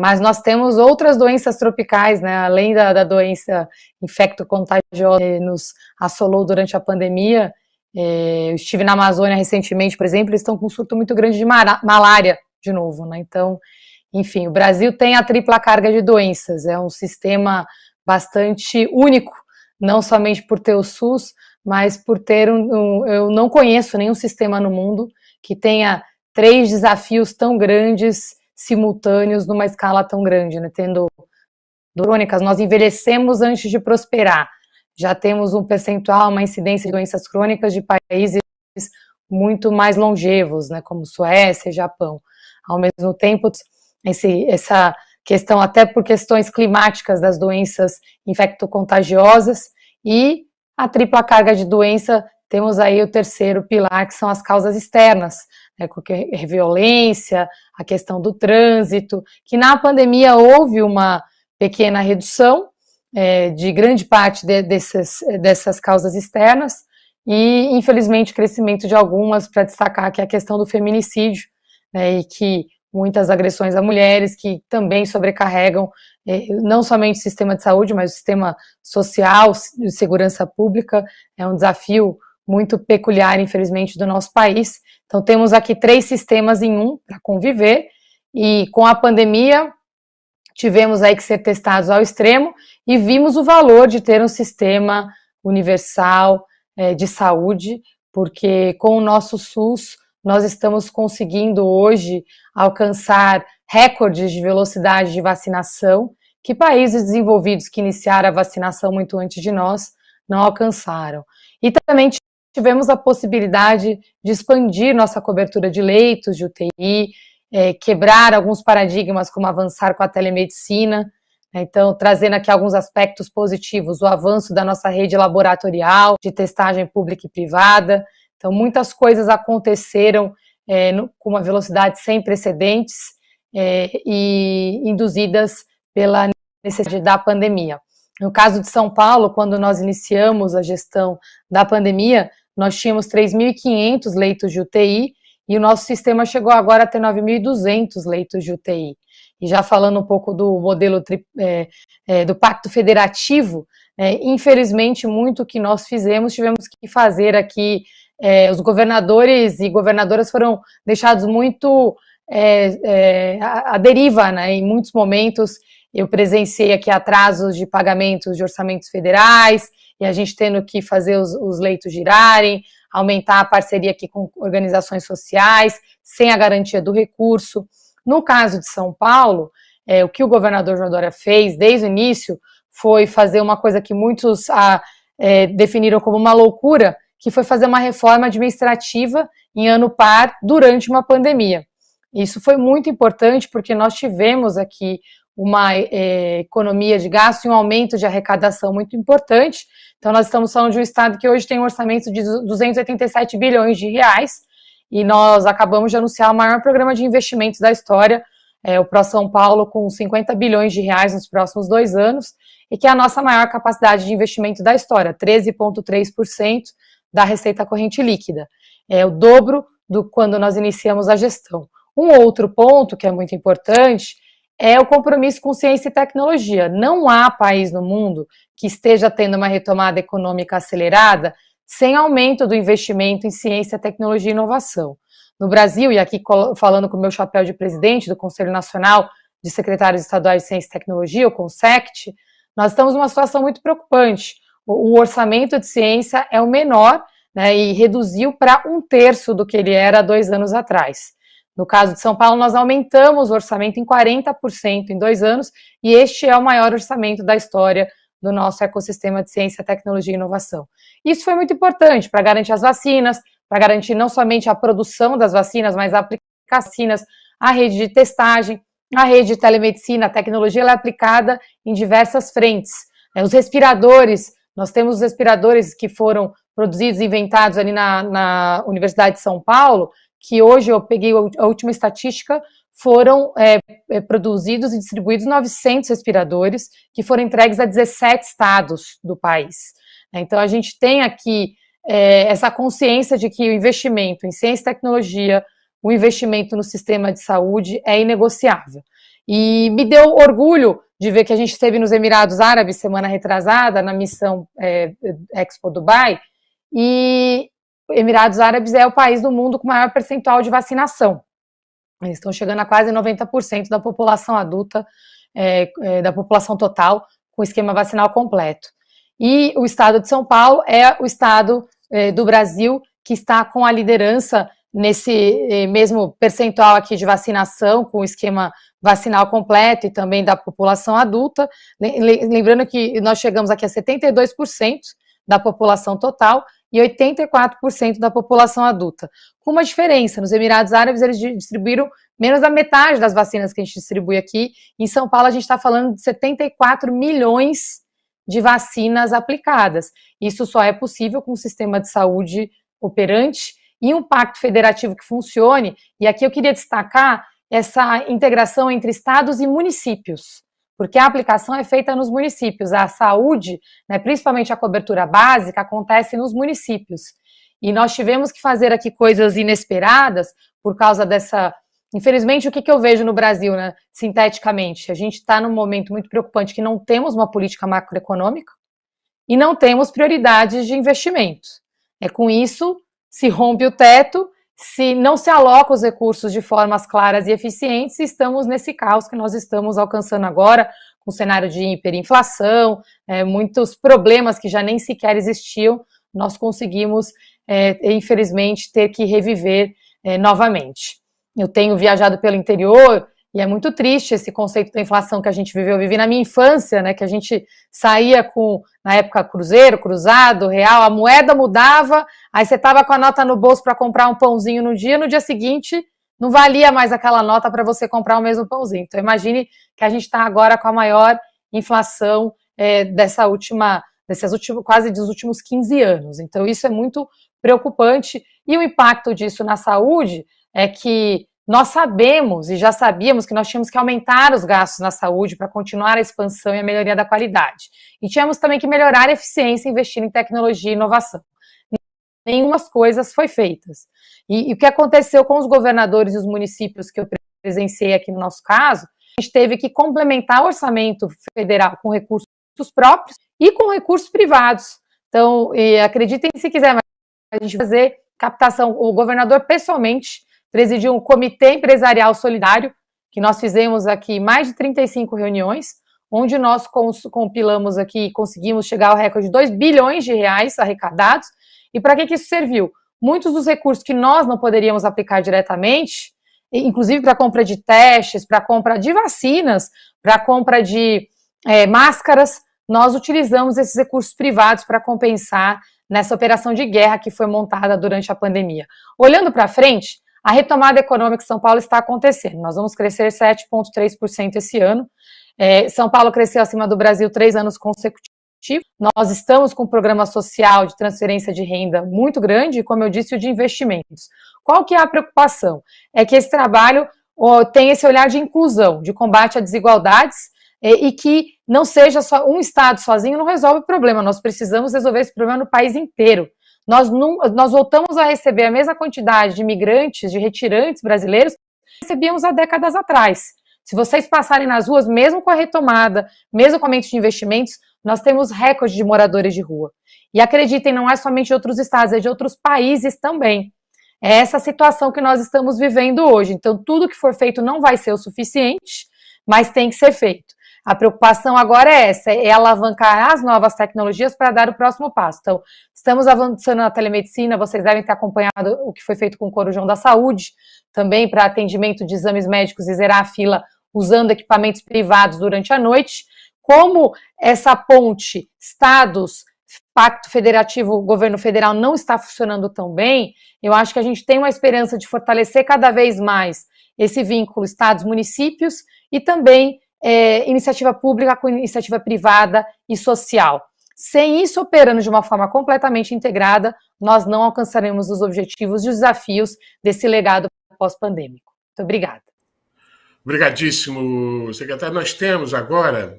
[SPEAKER 4] mas nós temos outras doenças tropicais, né, além da doença infecto-contagiosa que nos assolou durante a pandemia. Eu estive na Amazônia recentemente, por exemplo, eles estão com um surto muito grande de malária de novo, né, então... Enfim, o Brasil tem a tripla carga de doenças, é um sistema bastante único, não somente por ter o SUS, mas por ter eu não conheço nenhum sistema no mundo que tenha 3 desafios tão grandes, simultâneos, numa escala tão grande, né? Tendo crônicas, nós envelhecemos antes de prosperar, já temos um percentual, uma incidência de doenças crônicas de países muito mais longevos, né, como Suécia e Japão. Ao mesmo tempo, essa questão até por questões climáticas das doenças infecto-contagiosas e a tripla carga de doença, temos aí o terceiro pilar, que são as causas externas, né, violência, a questão do trânsito, que na pandemia houve uma pequena redução de grande parte dessas causas externas e, infelizmente, crescimento de algumas, para destacar que é a questão do feminicídio, né, e que muitas agressões a mulheres que também sobrecarregam não somente o sistema de saúde, mas o sistema social, de segurança pública. É um desafio muito peculiar, infelizmente, do nosso país. Então, temos aqui 3 sistemas em um para conviver, e com a pandemia tivemos aí que ser testados ao extremo e vimos o valor de ter um sistema universal de saúde, porque com o nosso SUS nós estamos conseguindo hoje alcançar recordes de velocidade de vacinação que países desenvolvidos que iniciaram a vacinação muito antes de nós não alcançaram. E também tivemos a possibilidade de expandir nossa cobertura de leitos de UTI, quebrar alguns paradigmas, como avançar com a telemedicina. Então, trazendo aqui alguns aspectos positivos, o avanço da nossa rede laboratorial, de testagem pública e privada. Então, muitas coisas aconteceram com uma velocidade sem precedentes e induzidas pela necessidade da pandemia. No caso de São Paulo, quando nós iniciamos a gestão da pandemia, nós tínhamos 3.500 leitos de UTI e o nosso sistema chegou agora a ter 9.200 leitos de UTI. E já falando um pouco do modelo do Pacto Federativo, infelizmente, muito que nós tivemos que fazer aqui, os governadores e governadoras foram deixados muito a deriva, né? Em muitos momentos eu presenciei aqui atrasos de pagamentos de orçamentos federais, e a gente tendo que fazer os leitos girarem, aumentar a parceria aqui com organizações sociais, sem a garantia do recurso. No caso de São Paulo, o que o governador João Dória fez desde o início foi fazer uma coisa que muitos definiram como uma loucura, que foi fazer uma reforma administrativa em ano par durante uma pandemia. Isso foi muito importante porque nós tivemos aqui uma economia de gasto e um aumento de arrecadação muito importante. Então, nós estamos falando de um estado que hoje tem um orçamento de 287 bilhões de reais, e nós acabamos de anunciar o maior programa de investimentos da história, o Pro São Paulo, com 50 bilhões de reais nos próximos 2 anos, e que é a nossa maior capacidade de investimento da história, 13,3% da receita corrente líquida. É o dobro do quando nós iniciamos a gestão. Um outro ponto que é muito importante é o compromisso com ciência e tecnologia. Não há país no mundo que esteja tendo uma retomada econômica acelerada sem aumento do investimento em ciência, tecnologia e inovação. No Brasil, e aqui falando com o meu chapéu de presidente do Conselho Nacional de Secretários Estaduais de Ciência e Tecnologia, o CONSECT, nós estamos numa situação muito preocupante. O orçamento de ciência é o menor, né, e reduziu para 1/3 do que ele era há 2 anos atrás. No caso de São Paulo, nós aumentamos o orçamento em 40% em 2 anos, e este é o maior orçamento da história do nosso ecossistema de ciência, tecnologia e inovação. Isso foi muito importante para garantir as vacinas, para garantir não somente a produção das vacinas, mas a aplicação das vacinas, a rede de testagem, a rede de telemedicina. A tecnologia ela é aplicada em diversas frentes. Os respiradores, nós temos os respiradores que foram produzidos e inventados ali na Universidade de São Paulo, que hoje eu peguei a última estatística, foram produzidos e distribuídos 900 respiradores, que foram entregues a 17 estados do país. Então, a gente tem aqui essa consciência de que o investimento em ciência e tecnologia, o investimento no sistema de saúde é inegociável. E me deu orgulho de ver que a gente esteve nos Emirados Árabes semana retrasada, na missão Expo Dubai, e Emirados Árabes é o país do mundo com maior percentual de vacinação. Eles estão chegando a quase 90% da população adulta, da população total, com esquema vacinal completo. E o estado de São Paulo é o estado do Brasil que está com a liderança nesse mesmo percentual aqui de vacinação, com o esquema vacinal completo e também da população adulta. Lembrando que nós chegamos aqui a 72% da população total e 84% da população adulta. Com uma diferença, nos Emirados Árabes eles distribuíram menos da metade das vacinas que a gente distribui aqui. Em São Paulo a gente está falando de 74 milhões de vacinas aplicadas. Isso só é possível com um sistema de saúde operante e um pacto federativo que funcione. E aqui eu queria destacar essa integração entre estados e municípios, porque a aplicação é feita nos municípios. A saúde, né, principalmente a cobertura básica, acontece nos municípios. E nós tivemos que fazer aqui coisas inesperadas por causa dessa... Infelizmente, o que eu vejo no Brasil, né, sinteticamente? A gente está num momento muito preocupante que não temos uma política macroeconômica e não temos prioridades de investimento. Com isso, se rompe o teto, se não se aloca os recursos de formas claras e eficientes, estamos nesse caos que nós estamos alcançando agora, com o cenário de hiperinflação, muitos problemas que já nem sequer existiam, nós conseguimos, infelizmente, ter que reviver novamente. Eu tenho viajado pelo interior e é muito triste esse conceito da inflação que a gente viveu. Eu vivi na minha infância, né, que a gente saía com, na época, cruzeiro, cruzado, real, a moeda mudava, aí você estava com a nota no bolso para comprar um pãozinho no dia seguinte não valia mais aquela nota para você comprar o mesmo pãozinho. Então imagine que a gente está agora com a maior inflação quase dos últimos 15 anos. Então isso é muito preocupante e o impacto disso na saúde é que nós sabemos e já sabíamos que nós tínhamos que aumentar os gastos na saúde para continuar a expansão e a melhoria da qualidade. E tínhamos também que melhorar a eficiência e investir em tecnologia e inovação. Nenhuma coisas foi feitas. E o que aconteceu com os governadores e os municípios que eu presenciei aqui no nosso caso, a gente teve que complementar o orçamento federal com recursos próprios e com recursos privados. Então, acreditem se quiser, mas a gente vai fazer captação, o governador pessoalmente presidiu um comitê empresarial solidário, que nós fizemos aqui mais de 35 reuniões, onde nós compilamos aqui, conseguimos chegar ao recorde de 2 bilhões de reais arrecadados. E para que isso serviu? Muitos dos recursos que nós não poderíamos aplicar diretamente, inclusive para compra de testes, para compra de vacinas, para compra de máscaras, nós utilizamos esses recursos privados para compensar nessa operação de guerra que foi montada durante a pandemia. Olhando para frente, a retomada econômica de São Paulo está acontecendo. Nós vamos crescer 7,3% esse ano. São Paulo cresceu acima do Brasil 3 anos consecutivos. Nós estamos com um programa social de transferência de renda muito grande e, como eu disse, o de investimentos. Qual que é a preocupação? É que esse trabalho tem esse olhar de inclusão, de combate a desigualdades, e que não seja só um estado sozinho não resolve o problema. Nós precisamos resolver esse problema no país inteiro. Nós voltamos a receber a mesma quantidade de imigrantes, de retirantes brasileiros que recebíamos há décadas atrás. Se vocês passarem nas ruas, mesmo com a retomada, mesmo com o aumento de investimentos, nós temos recorde de moradores de rua. E acreditem, não é somente de outros estados, é de outros países também. É essa situação que nós estamos vivendo hoje. Então, tudo que for feito não vai ser o suficiente, mas tem que ser feito. A preocupação agora é essa, é alavancar as novas tecnologias para dar o próximo passo. Então, estamos avançando na telemedicina, vocês devem ter acompanhado o que foi feito com o Corujão da Saúde, também para atendimento de exames médicos e zerar a fila usando equipamentos privados durante a noite. Como essa ponte Estados, Pacto Federativo, Governo Federal não está funcionando tão bem, eu acho que a gente tem uma esperança de fortalecer cada vez mais esse vínculo Estados-municípios e também iniciativa pública com iniciativa privada e social. Sem isso operando de uma forma completamente integrada, nós não alcançaremos os objetivos e os desafios desse legado pós-pandêmico. Muito obrigada.
[SPEAKER 1] Obrigadíssimo, secretário. Nós temos agora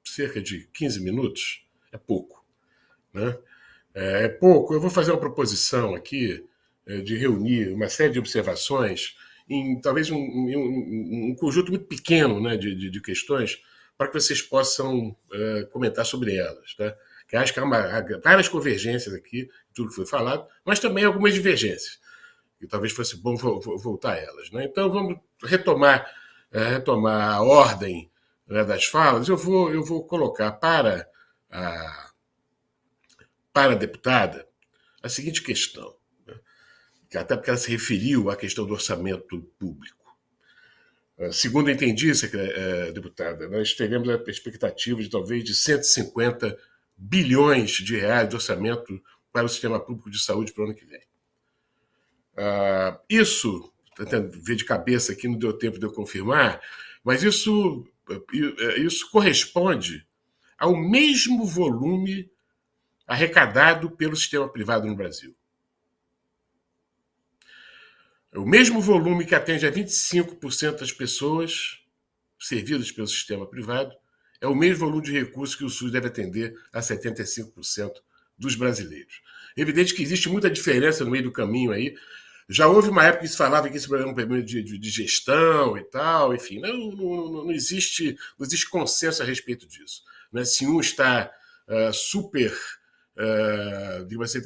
[SPEAKER 1] cerca de 15 minutos, é pouco, né? É pouco. Eu vou fazer uma proposição aqui de reunir uma série de observações em talvez um conjunto muito pequeno, né, de questões para que vocês possam comentar sobre elas. Tá? Que acho que há várias convergências aqui, tudo que foi falado, mas também algumas divergências, e talvez fosse bom voltar a elas. Né? Então, vamos retomar a ordem, né, das falas. Eu vou colocar para a deputada a seguinte questão, até porque ela se referiu à questão do orçamento público. Segundo eu entendi, deputada, nós teremos a expectativa de talvez de 150 bilhões de reais de orçamento para o sistema público de saúde para o ano que vem. Isso, tentando ver de cabeça aqui, não deu tempo de eu confirmar, mas isso corresponde ao mesmo volume arrecadado pelo sistema privado no Brasil. O mesmo volume que atende a 25% das pessoas servidas pelo sistema privado é o mesmo volume de recursos que o SUS deve atender a 75% dos brasileiros. É evidente que existe muita diferença no meio do caminho aí. Já houve uma época que se falava que esse problema é um problema de gestão e tal, enfim, não existe consenso a respeito disso. Né? Se um está super... você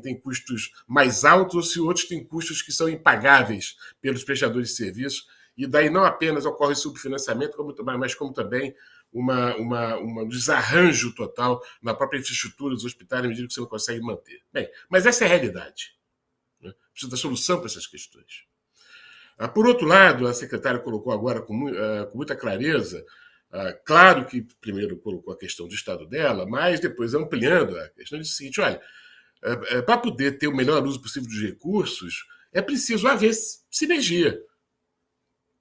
[SPEAKER 1] tem custos mais altos, se outros têm custos que são impagáveis pelos prestadores de serviços, e daí não apenas ocorre subfinanciamento, mas como também um desarranjo total na própria infraestrutura dos hospitais, à medida que você não consegue manter. Bem, mas essa é a realidade. Né? Precisa dar solução para essas questões. Por outro lado, a secretária colocou agora com muita clareza. Claro que primeiro colocou a questão do estado dela, mas depois ampliando a questão, disse o seguinte: olha, para poder ter o melhor uso possível dos recursos, é preciso haver sinergia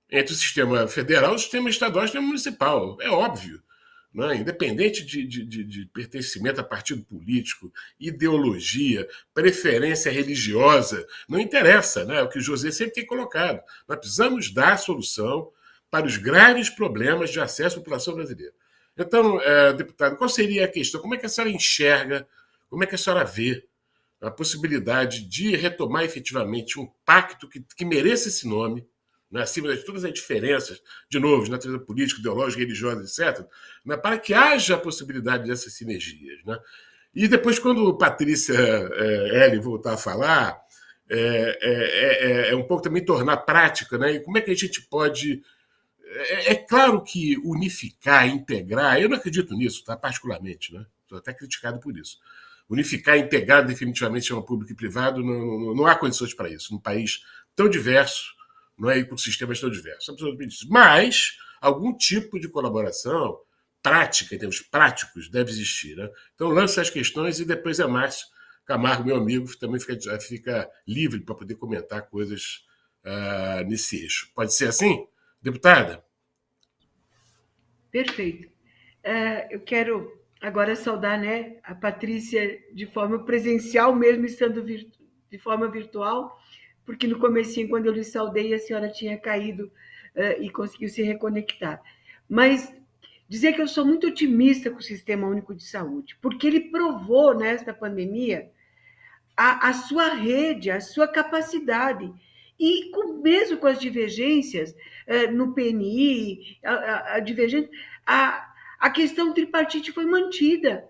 [SPEAKER 1] entre o sistema federal, o sistema estadual e o sistema municipal. É óbvio. Né? Independente de pertencimento a partido político, ideologia, preferência religiosa, não interessa, né? É o que o José sempre tem colocado. Nós precisamos dar solução para os graves problemas de acesso à população brasileira. Então, deputado, qual seria a questão? Como é que a senhora enxerga, como é que a senhora vê a possibilidade de retomar efetivamente um pacto que mereça esse nome, né, acima de todas as diferenças, de novo, de natureza política, ideológica, religiosa, etc., né, para que haja a possibilidade dessas sinergias. Né? E depois, quando Patrícia L voltar a falar, um pouco também tornar prática, né? E como é que a gente pode... É claro que unificar, integrar, eu não acredito nisso, tá? Particularmente, né? Estou até criticado por isso. Unificar, integrar definitivamente sistema público e privado, não há condições para isso. Num país tão diverso, não é, com sistemas tão diversos. Absolutamente. Mas algum tipo de colaboração prática, em termos práticos, deve existir. Né? Então, lança as questões e depois é Márcio Camargo, meu amigo, também fica livre para poder comentar coisas nesse eixo. Pode ser assim, deputada?
[SPEAKER 2] Perfeito. Eu quero agora saudar, né, a Patrícia de forma presencial, mesmo estando de forma virtual, porque no comecinho, quando eu lhe saudei, a senhora tinha caído e conseguiu se reconectar. Mas dizer que eu sou muito otimista com o Sistema Único de Saúde, porque ele provou nesta pandemia a sua rede, a sua capacidade. E mesmo com as divergências no PNI, a divergência, a questão tripartite foi mantida,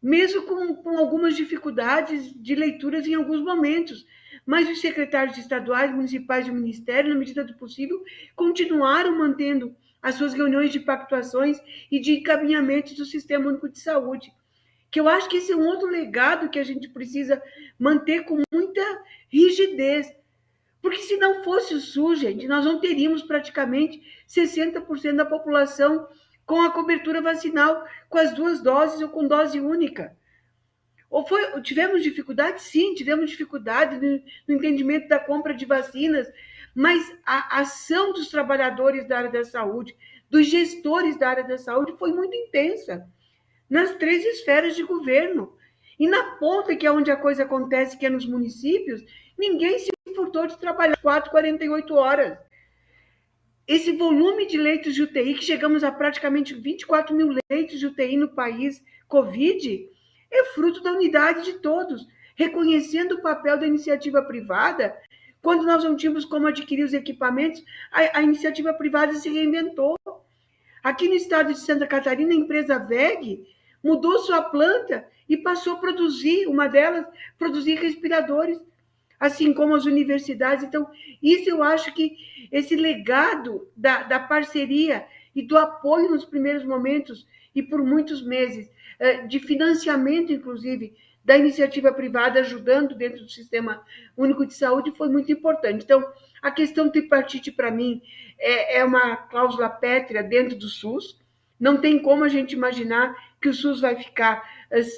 [SPEAKER 2] mesmo com algumas dificuldades de leituras em alguns momentos. Mas os secretários estaduais, municipais e o Ministério, na medida do possível, continuaram mantendo as suas reuniões de pactuações e de encaminhamentos do Sistema Único de Saúde. Que eu acho que esse é um outro legado que a gente precisa manter com muita rigidez. Porque se não fosse o SUS, gente, nós não teríamos praticamente 60% da população com a cobertura vacinal, com as 2 doses ou com dose única. Tivemos dificuldade? Sim, tivemos dificuldade no entendimento da compra de vacinas, mas a ação dos trabalhadores da área da saúde, dos gestores da área da saúde, foi muito intensa, nas 3 esferas de governo. E na ponta, que é onde a coisa acontece, que é nos municípios, ninguém se furtou de trabalhar 48 horas. Esse volume de leitos de UTI, que chegamos a praticamente 24 mil leitos de UTI no país, Covid, é fruto da unidade de todos, reconhecendo o papel da iniciativa privada. Quando nós não tínhamos como adquirir os equipamentos, a iniciativa privada se reinventou. Aqui no estado de Santa Catarina, a empresa VEG mudou sua planta e passou a produzir, uma delas, produzir respiradores, assim como as universidades. Então, isso eu acho que esse legado da parceria e do apoio nos primeiros momentos e por muitos meses, de financiamento, inclusive, da iniciativa privada ajudando dentro do Sistema Único de Saúde foi muito importante. Então, a questão tripartite, para mim, é uma cláusula pétrea dentro do SUS. Não tem como a gente imaginar que o SUS vai ficar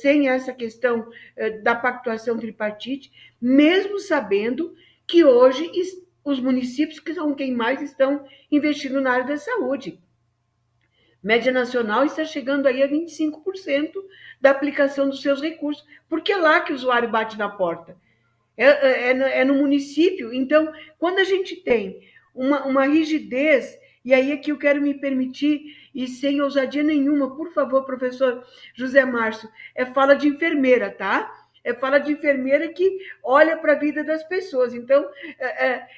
[SPEAKER 2] sem essa questão da pactuação tripartite, mesmo sabendo que hoje os municípios que são quem mais estão investindo na área da saúde. Média nacional está chegando aí a 25% da aplicação dos seus recursos, porque é lá que o usuário bate na porta. É no município. Então, quando a gente tem uma rigidez, e aí aqui eu quero me permitir, e sem ousadia nenhuma, por favor, professor José Márcio, fala de enfermeira, tá? Fala de enfermeira que olha para a vida das pessoas. Então,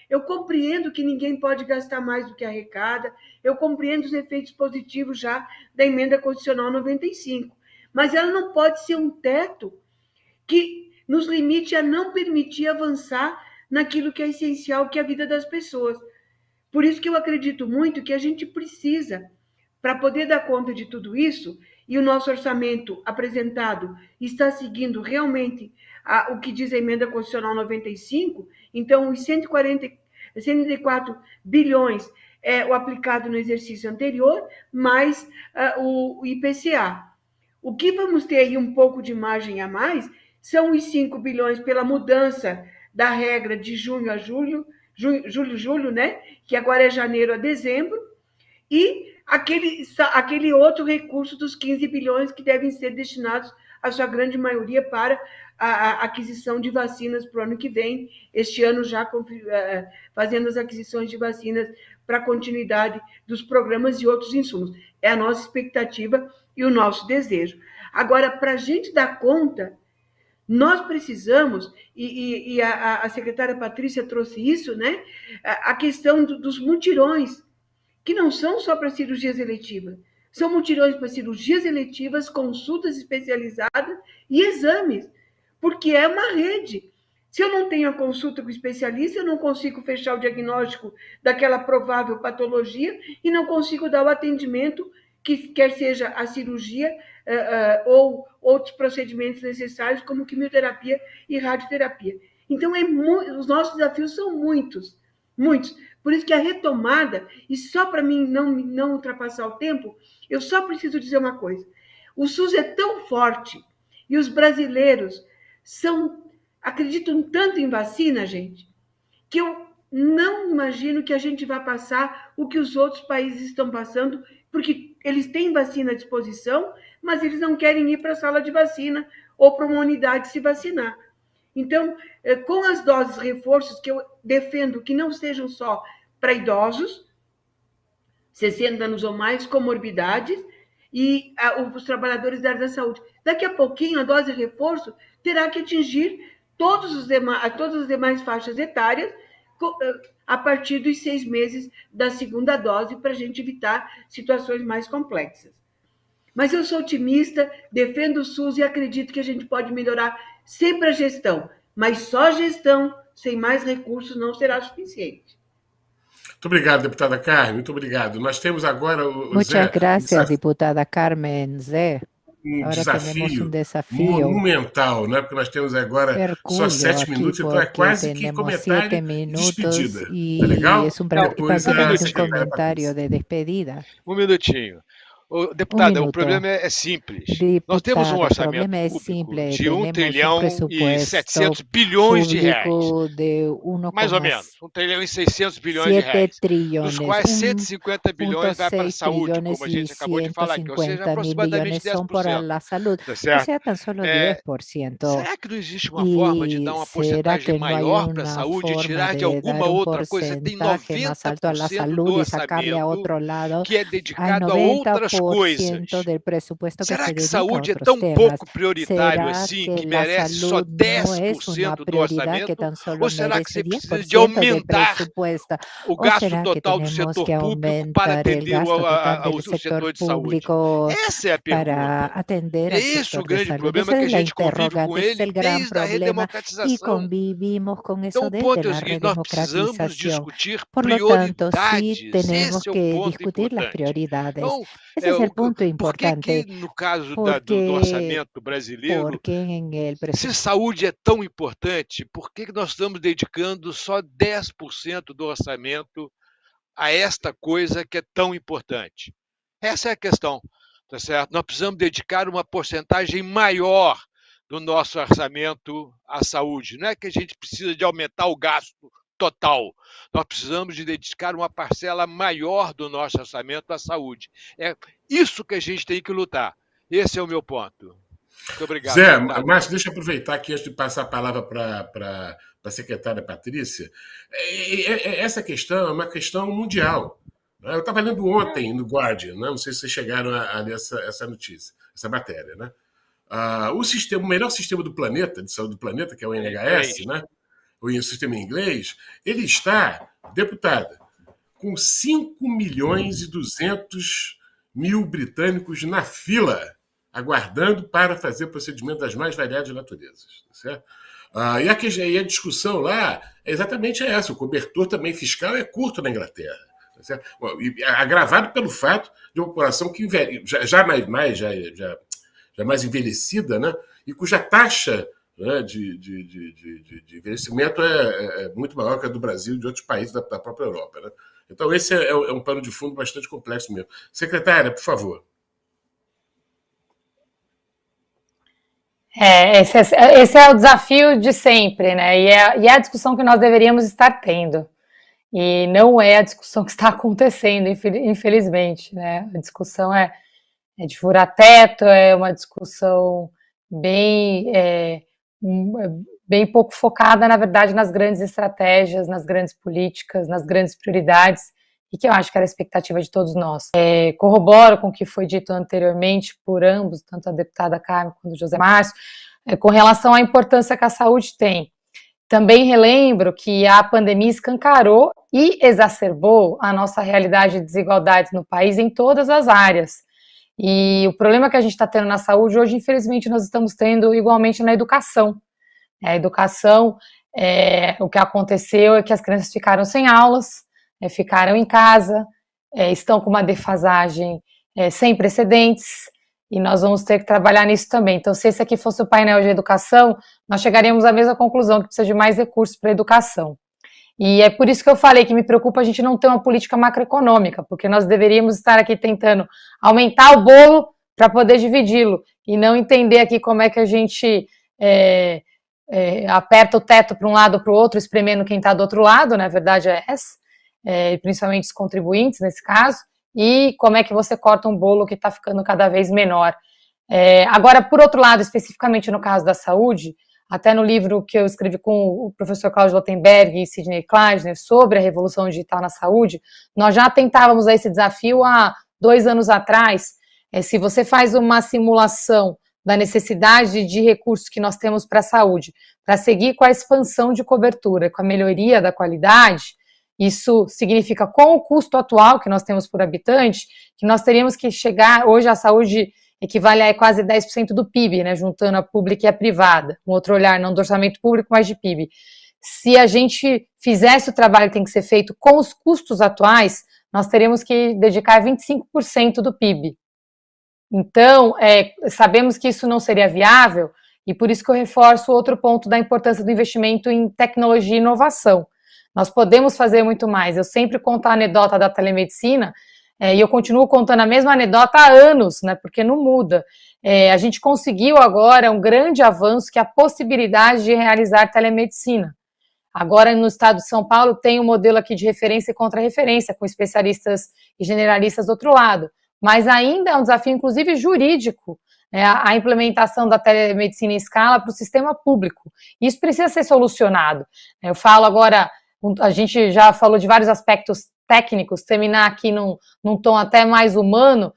[SPEAKER 2] eu compreendo que ninguém pode gastar mais do que arrecada, eu compreendo os efeitos positivos já da emenda constitucional 95, mas ela não pode ser um teto que nos limite a não permitir avançar naquilo que é essencial, que é a vida das pessoas. Por isso que eu acredito muito que a gente precisa, para poder dar conta de tudo isso, e o nosso orçamento apresentado está seguindo realmente o que diz a emenda constitucional 95, então os 144 bilhões é o aplicado no exercício anterior, mais o IPCA. O que vamos ter aí um pouco de margem a mais são os 5 bilhões pela mudança da regra de junho a julho, né? Que agora é janeiro a dezembro, e aquele outro recurso dos 15 bilhões que devem ser destinados, a sua grande maioria, para a aquisição de vacinas para o ano que vem, este ano já fazendo as aquisições de vacinas para a continuidade dos programas e outros insumos. É a nossa expectativa e o nosso desejo. Agora, para a gente dar conta, nós precisamos, e a secretária Patrícia trouxe isso, né? A questão dos mutirões, que não são só para cirurgias eletivas, são mutirões para cirurgias eletivas, consultas especializadas e exames, porque é uma rede. Se eu não tenho a consulta com o especialista, eu não consigo fechar o diagnóstico daquela provável patologia e não consigo dar o atendimento, que quer seja a cirurgia ou outros procedimentos necessários, como quimioterapia e radioterapia. Então, os nossos desafios são muitos, muitos. Por isso que a retomada, e só para mim não ultrapassar o tempo, eu só preciso dizer uma coisa. O SUS é tão forte e os brasileiros acreditam tanto em vacina, gente, que eu não imagino que a gente vai passar o que os outros países estão passando, porque eles têm vacina à disposição, mas eles não querem ir para a sala de vacina ou para uma unidade se vacinar. Então, com as doses reforços, que eu defendo que não sejam só para idosos, 60 anos ou mais, comorbidades, e os trabalhadores da área da saúde. Daqui a pouquinho, a dose de reforço terá que atingir todas as demais faixas etárias a partir dos 6 meses da segunda dose, para a gente evitar situações mais complexas. Mas eu sou otimista, defendo o SUS e acredito que a gente pode melhorar sempre a gestão, mas só gestão sem mais recursos não será suficiente.
[SPEAKER 1] Muito obrigado, deputada Carmen, muito obrigado. Nós temos agora,
[SPEAKER 5] Muchas gracias, diputada Carmen. Zé, agora temos um desafio
[SPEAKER 1] monumental, né? Porque nós temos agora só 7 minutos, então é quase que comentário de despedida. Tá legal?
[SPEAKER 5] É praticamente um comentário de despedida.
[SPEAKER 3] Um minutinho. Deputada, o problema é simples. Nós temos um orçamento público de 1 trilhão e 700 bilhões de reais. Mais ou menos. 1 trilhão e 600 bilhões de reais. Dos quais 150 bilhões vai para a saúde, como a gente acabou de falar aqui. Ou seja, aproximadamente 10%. Tá certo? Será que não existe uma forma de dar uma porcentagem maior para a saúde e tirar de alguma outra coisa? Tem 90% do orçamento que é dedicado a outras coisas. Será que saúde é tão pouco prioritário assim, que merece só 10% do orçamento? Ou será que você precisa de aumentar o gasto total do setor público para atender o setor de saúde? Essa é a pergunta. É esse o grande problema que a gente convive com ele desde a redemocratização. Então, o ponto é o seguinte, nós precisamos discutir prioridades. Esse é o ponto importante. Então,
[SPEAKER 5] esse é o ponto importante.
[SPEAKER 3] Por que no caso do orçamento brasileiro, se saúde é tão importante, por que nós estamos dedicando só 10% do orçamento a esta coisa que é tão importante? Essa é a questão, tá certo? Nós precisamos dedicar uma porcentagem maior do nosso orçamento à saúde. Não é que a gente precisa de aumentar o gasto total. Nós precisamos de dedicar uma parcela maior do nosso orçamento à saúde. É isso que a gente tem que lutar. Esse é o meu ponto. Muito obrigado.
[SPEAKER 1] Zé, Márcio, deixa eu aproveitar aqui antes de passar a palavra para a secretária Patrícia. Essa questão é uma questão mundial. Eu estava lendo ontem no Guardian, né? Não sei se vocês chegaram a ler essa notícia, essa matéria, né? O melhor sistema do planeta, de saúde do planeta, que é o NHS, né? O sistema em inglês, ele está, deputada, com 5.200.000 britânicos na fila, aguardando para fazer procedimentos das mais variadas naturezas. Certo? E a discussão lá é exatamente essa. O cobertor também fiscal é curto na Inglaterra. Certo? Agravado pelo fato de uma população que já mais envelhecida, né? E cuja taxa, né, de envelhecimento é muito maior que a do Brasil e de outros países da própria Europa. Né? Então, esse é um pano de fundo bastante complexo mesmo. Secretária, por favor.
[SPEAKER 4] Esse é o desafio de sempre, né? E é a discussão que nós deveríamos estar tendo. E não é a discussão que está acontecendo, infelizmente. Né? A discussão é de furar teto, é uma discussão bem pouco focada, na verdade, nas grandes estratégias, nas grandes políticas, nas grandes prioridades, e que eu acho que era a expectativa de todos nós. Corroboro com o que foi dito anteriormente por ambos, tanto a deputada Carmen quanto o José Márcio, com relação à importância que a saúde tem. Também relembro que a pandemia escancarou e exacerbou a nossa realidade de desigualdades no país em todas as áreas. E o problema que a gente está tendo na saúde hoje, infelizmente, nós estamos tendo igualmente na educação. A educação o que aconteceu é que as crianças ficaram sem aulas, ficaram em casa, estão com uma defasagem sem precedentes, e nós vamos ter que trabalhar nisso também. Então, se esse aqui fosse o painel de educação, nós chegaríamos à mesma conclusão, que precisa de mais recursos para a educação. E é por isso que eu falei que me preocupa a gente não ter uma política macroeconômica, porque nós deveríamos estar aqui tentando aumentar o bolo para poder dividi-lo, e não entender aqui como é que a gente aperta o teto para um lado ou para o outro, espremendo quem está do outro lado, na verdade é essa, principalmente os contribuintes nesse caso, e como é que você corta um bolo que está ficando cada vez menor. Agora, por outro lado, especificamente no caso da saúde, até no livro que eu escrevi com o professor Cláudio Lotenberg e Sidney Kleisner sobre a revolução digital na saúde, nós já tentávamos esse desafio há 2 anos atrás. Se você faz uma simulação da necessidade de recursos que nós temos para a saúde, para seguir com a expansão de cobertura, com a melhoria da qualidade, isso significa, com o custo atual que nós temos por habitante, que nós teríamos que chegar, hoje a saúde equivale a quase 10% do PIB, né, juntando a pública e a privada, um outro olhar, não do orçamento público, mas de PIB. Se a gente fizesse o trabalho que tem que ser feito com os custos atuais, nós teríamos que dedicar 25% do PIB. Então, sabemos que isso não seria viável, e por isso que eu reforço outro ponto da importância do investimento em tecnologia e inovação. Nós podemos fazer muito mais. Eu sempre conto a anedota da telemedicina, e eu continuo contando a mesma anedota há anos, né, porque não muda. A gente conseguiu agora um grande avanço, que é a possibilidade de realizar telemedicina. Agora, no estado de São Paulo, tem um modelo aqui de referência e contra-referência, com especialistas e generalistas do outro lado. Mas ainda é um desafio, inclusive, jurídico, a implementação da telemedicina em escala para o sistema público. Isso precisa ser solucionado. Eu falo agora, a gente já falou de vários aspectos técnicos, terminar aqui num tom até mais humano,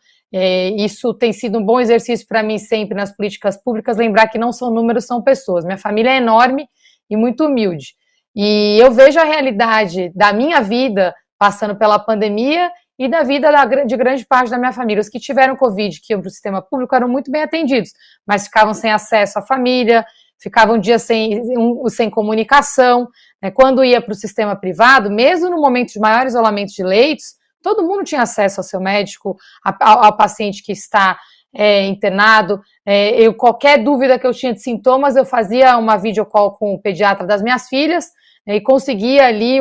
[SPEAKER 4] isso tem sido um bom exercício para mim sempre nas políticas públicas, lembrar que não são números, são pessoas. Minha família é enorme e muito humilde. E eu vejo a realidade da minha vida passando pela pandemia e da vida de grande parte da minha família. Os que tiveram Covid, que iam para o sistema público, eram muito bem atendidos, mas ficavam sem acesso à família, ficavam dias sem comunicação. Quando ia para o sistema privado, mesmo no momento de maior isolamento de leitos, todo mundo tinha acesso ao seu médico, ao paciente que está internado. Qualquer dúvida que eu tinha de sintomas, eu fazia uma videocall com o pediatra das minhas filhas, e conseguia ali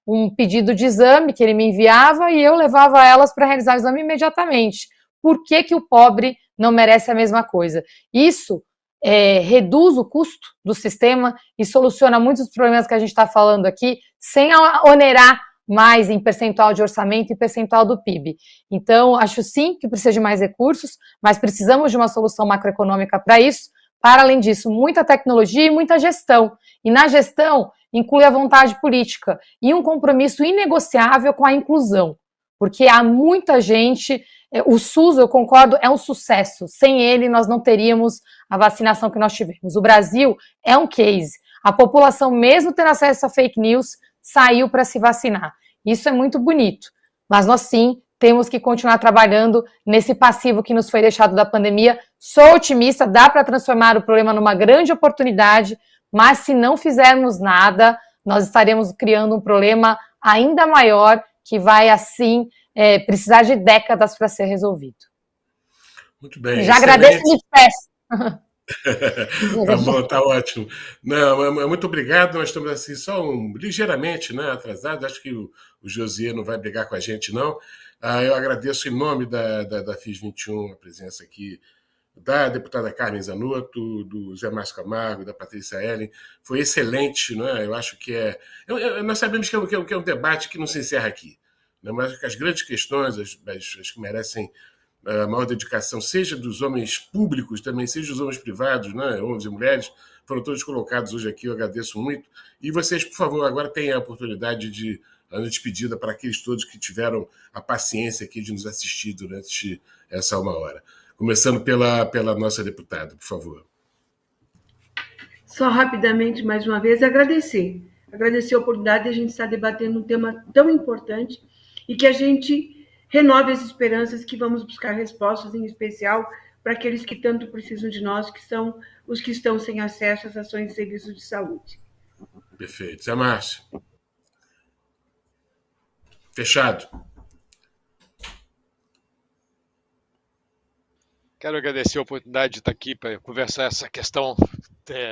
[SPEAKER 4] um pedido de exame que ele me enviava, e eu levava elas para realizar o exame imediatamente. Por que que o pobre não merece a mesma coisa? Isso reduz o custo do sistema e soluciona muitos dos problemas que a gente está falando aqui, sem onerar mais em percentual de orçamento e percentual do PIB. Então, acho sim que precisa de mais recursos, mas precisamos de uma solução macroeconômica para isso. Para além disso, muita tecnologia e muita gestão. E na gestão, inclui a vontade política e um compromisso inegociável com a inclusão, porque há muita gente. O SUS, eu concordo, é um sucesso. Sem ele, nós não teríamos a vacinação que nós tivemos. O Brasil é um case. A população, mesmo tendo acesso a fake news, saiu para se vacinar. Isso é muito bonito. Mas nós, sim, temos que continuar trabalhando nesse passivo que nos foi deixado da pandemia. Sou otimista, dá para transformar o problema numa grande oportunidade, mas se não fizermos nada, nós estaremos criando um problema ainda maior, que vai, assim, precisar de décadas para ser resolvido.
[SPEAKER 1] Muito bem.
[SPEAKER 4] Já
[SPEAKER 1] excelente.
[SPEAKER 4] Agradeço e me peço.
[SPEAKER 1] Tá bom, tá ótimo. Não, muito obrigado. Nós estamos assim só ligeiramente, né, atrasados. Acho que o Josias não vai brigar com a gente, não. Eu agradeço em nome da FIS 21 a presença aqui da deputada Carmen Zanotto, do Zé Márcio Camargo, da Patrícia Ellen. Foi excelente, né? Eu acho que nós sabemos que é um debate que não se encerra aqui, né? Mas que as grandes questões, as que merecem a maior dedicação, seja dos homens públicos também, seja dos homens privados, né? Homens e mulheres, foram todos colocados hoje aqui, eu agradeço muito. E vocês, por favor, agora tenham a oportunidade de a despedida para aqueles todos que tiveram a paciência aqui de nos assistir durante essa 1 hora. Começando pela nossa deputada, por favor.
[SPEAKER 2] Só rapidamente, mais uma vez, agradecer a oportunidade de a gente estar debatendo um tema tão importante e que a gente renove as esperanças que vamos buscar respostas, em especial para aqueles que tanto precisam de nós, que são os que estão sem acesso às ações de serviços de saúde.
[SPEAKER 1] Perfeito. Zé Márcio. Fechado.
[SPEAKER 3] Quero agradecer a oportunidade de estar aqui para conversar essa questão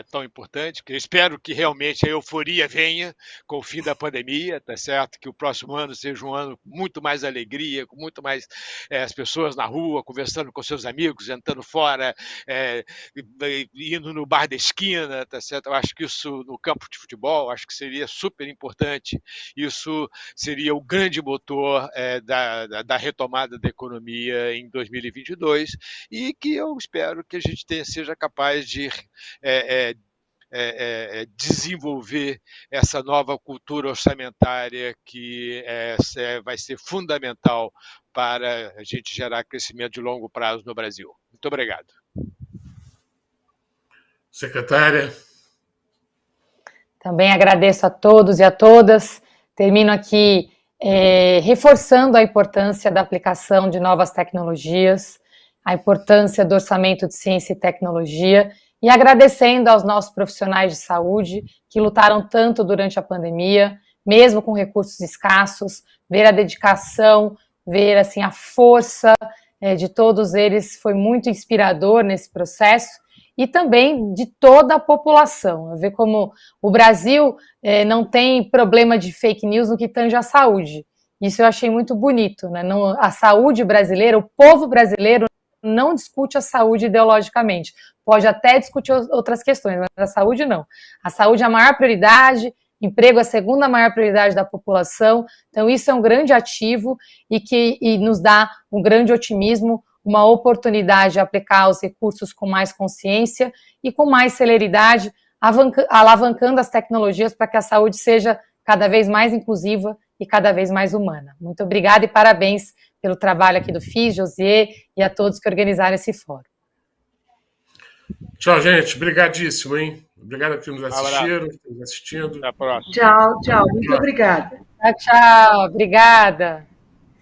[SPEAKER 3] tão importante, que eu espero que realmente a euforia venha com o fim da pandemia, tá certo? Que o próximo ano seja um ano com muito mais alegria, com muito mais as pessoas na rua, conversando com seus amigos, entrando fora, indo no bar da esquina, tá certo? Eu acho que isso no campo de futebol, acho que seria super importante, isso seria o grande motor da retomada da economia em 2022 e que eu espero que a gente seja capaz de desenvolver essa nova cultura orçamentária que vai ser fundamental para a gente gerar crescimento de longo prazo no Brasil. Muito obrigado.
[SPEAKER 1] Secretária.
[SPEAKER 4] Também agradeço a todos e a todas. Termino aqui reforçando a importância da aplicação de novas tecnologias, a importância do orçamento de ciência e tecnologia, e agradecendo aos nossos profissionais de saúde que lutaram tanto durante a pandemia, mesmo com recursos escassos, ver a dedicação, ver assim, a força de todos eles foi muito inspirador nesse processo, e também de toda a população, ver como o Brasil não tem problema de fake news no que tange à saúde. Isso eu achei muito bonito, né? A saúde brasileira, o povo brasileiro não discute a saúde ideologicamente. Pode até discutir outras questões, mas a saúde não. A saúde é a maior prioridade, emprego é a segunda maior prioridade da população, então isso é um grande ativo e nos dá um grande otimismo, uma oportunidade de aplicar os recursos com mais consciência e com mais celeridade, alavancando as tecnologias para que a saúde seja cada vez mais inclusiva e cada vez mais humana. Muito obrigada e parabéns pelo trabalho aqui do FIS, Josiê, e a todos que organizaram esse fórum.
[SPEAKER 1] Tchau, gente. Obrigadíssimo, hein? Obrigado a quem nos assistiram, que nos assistindo.
[SPEAKER 3] Até a próxima.
[SPEAKER 2] Tchau, tchau. Muito obrigada.
[SPEAKER 4] Tchau, tchau. Obrigada.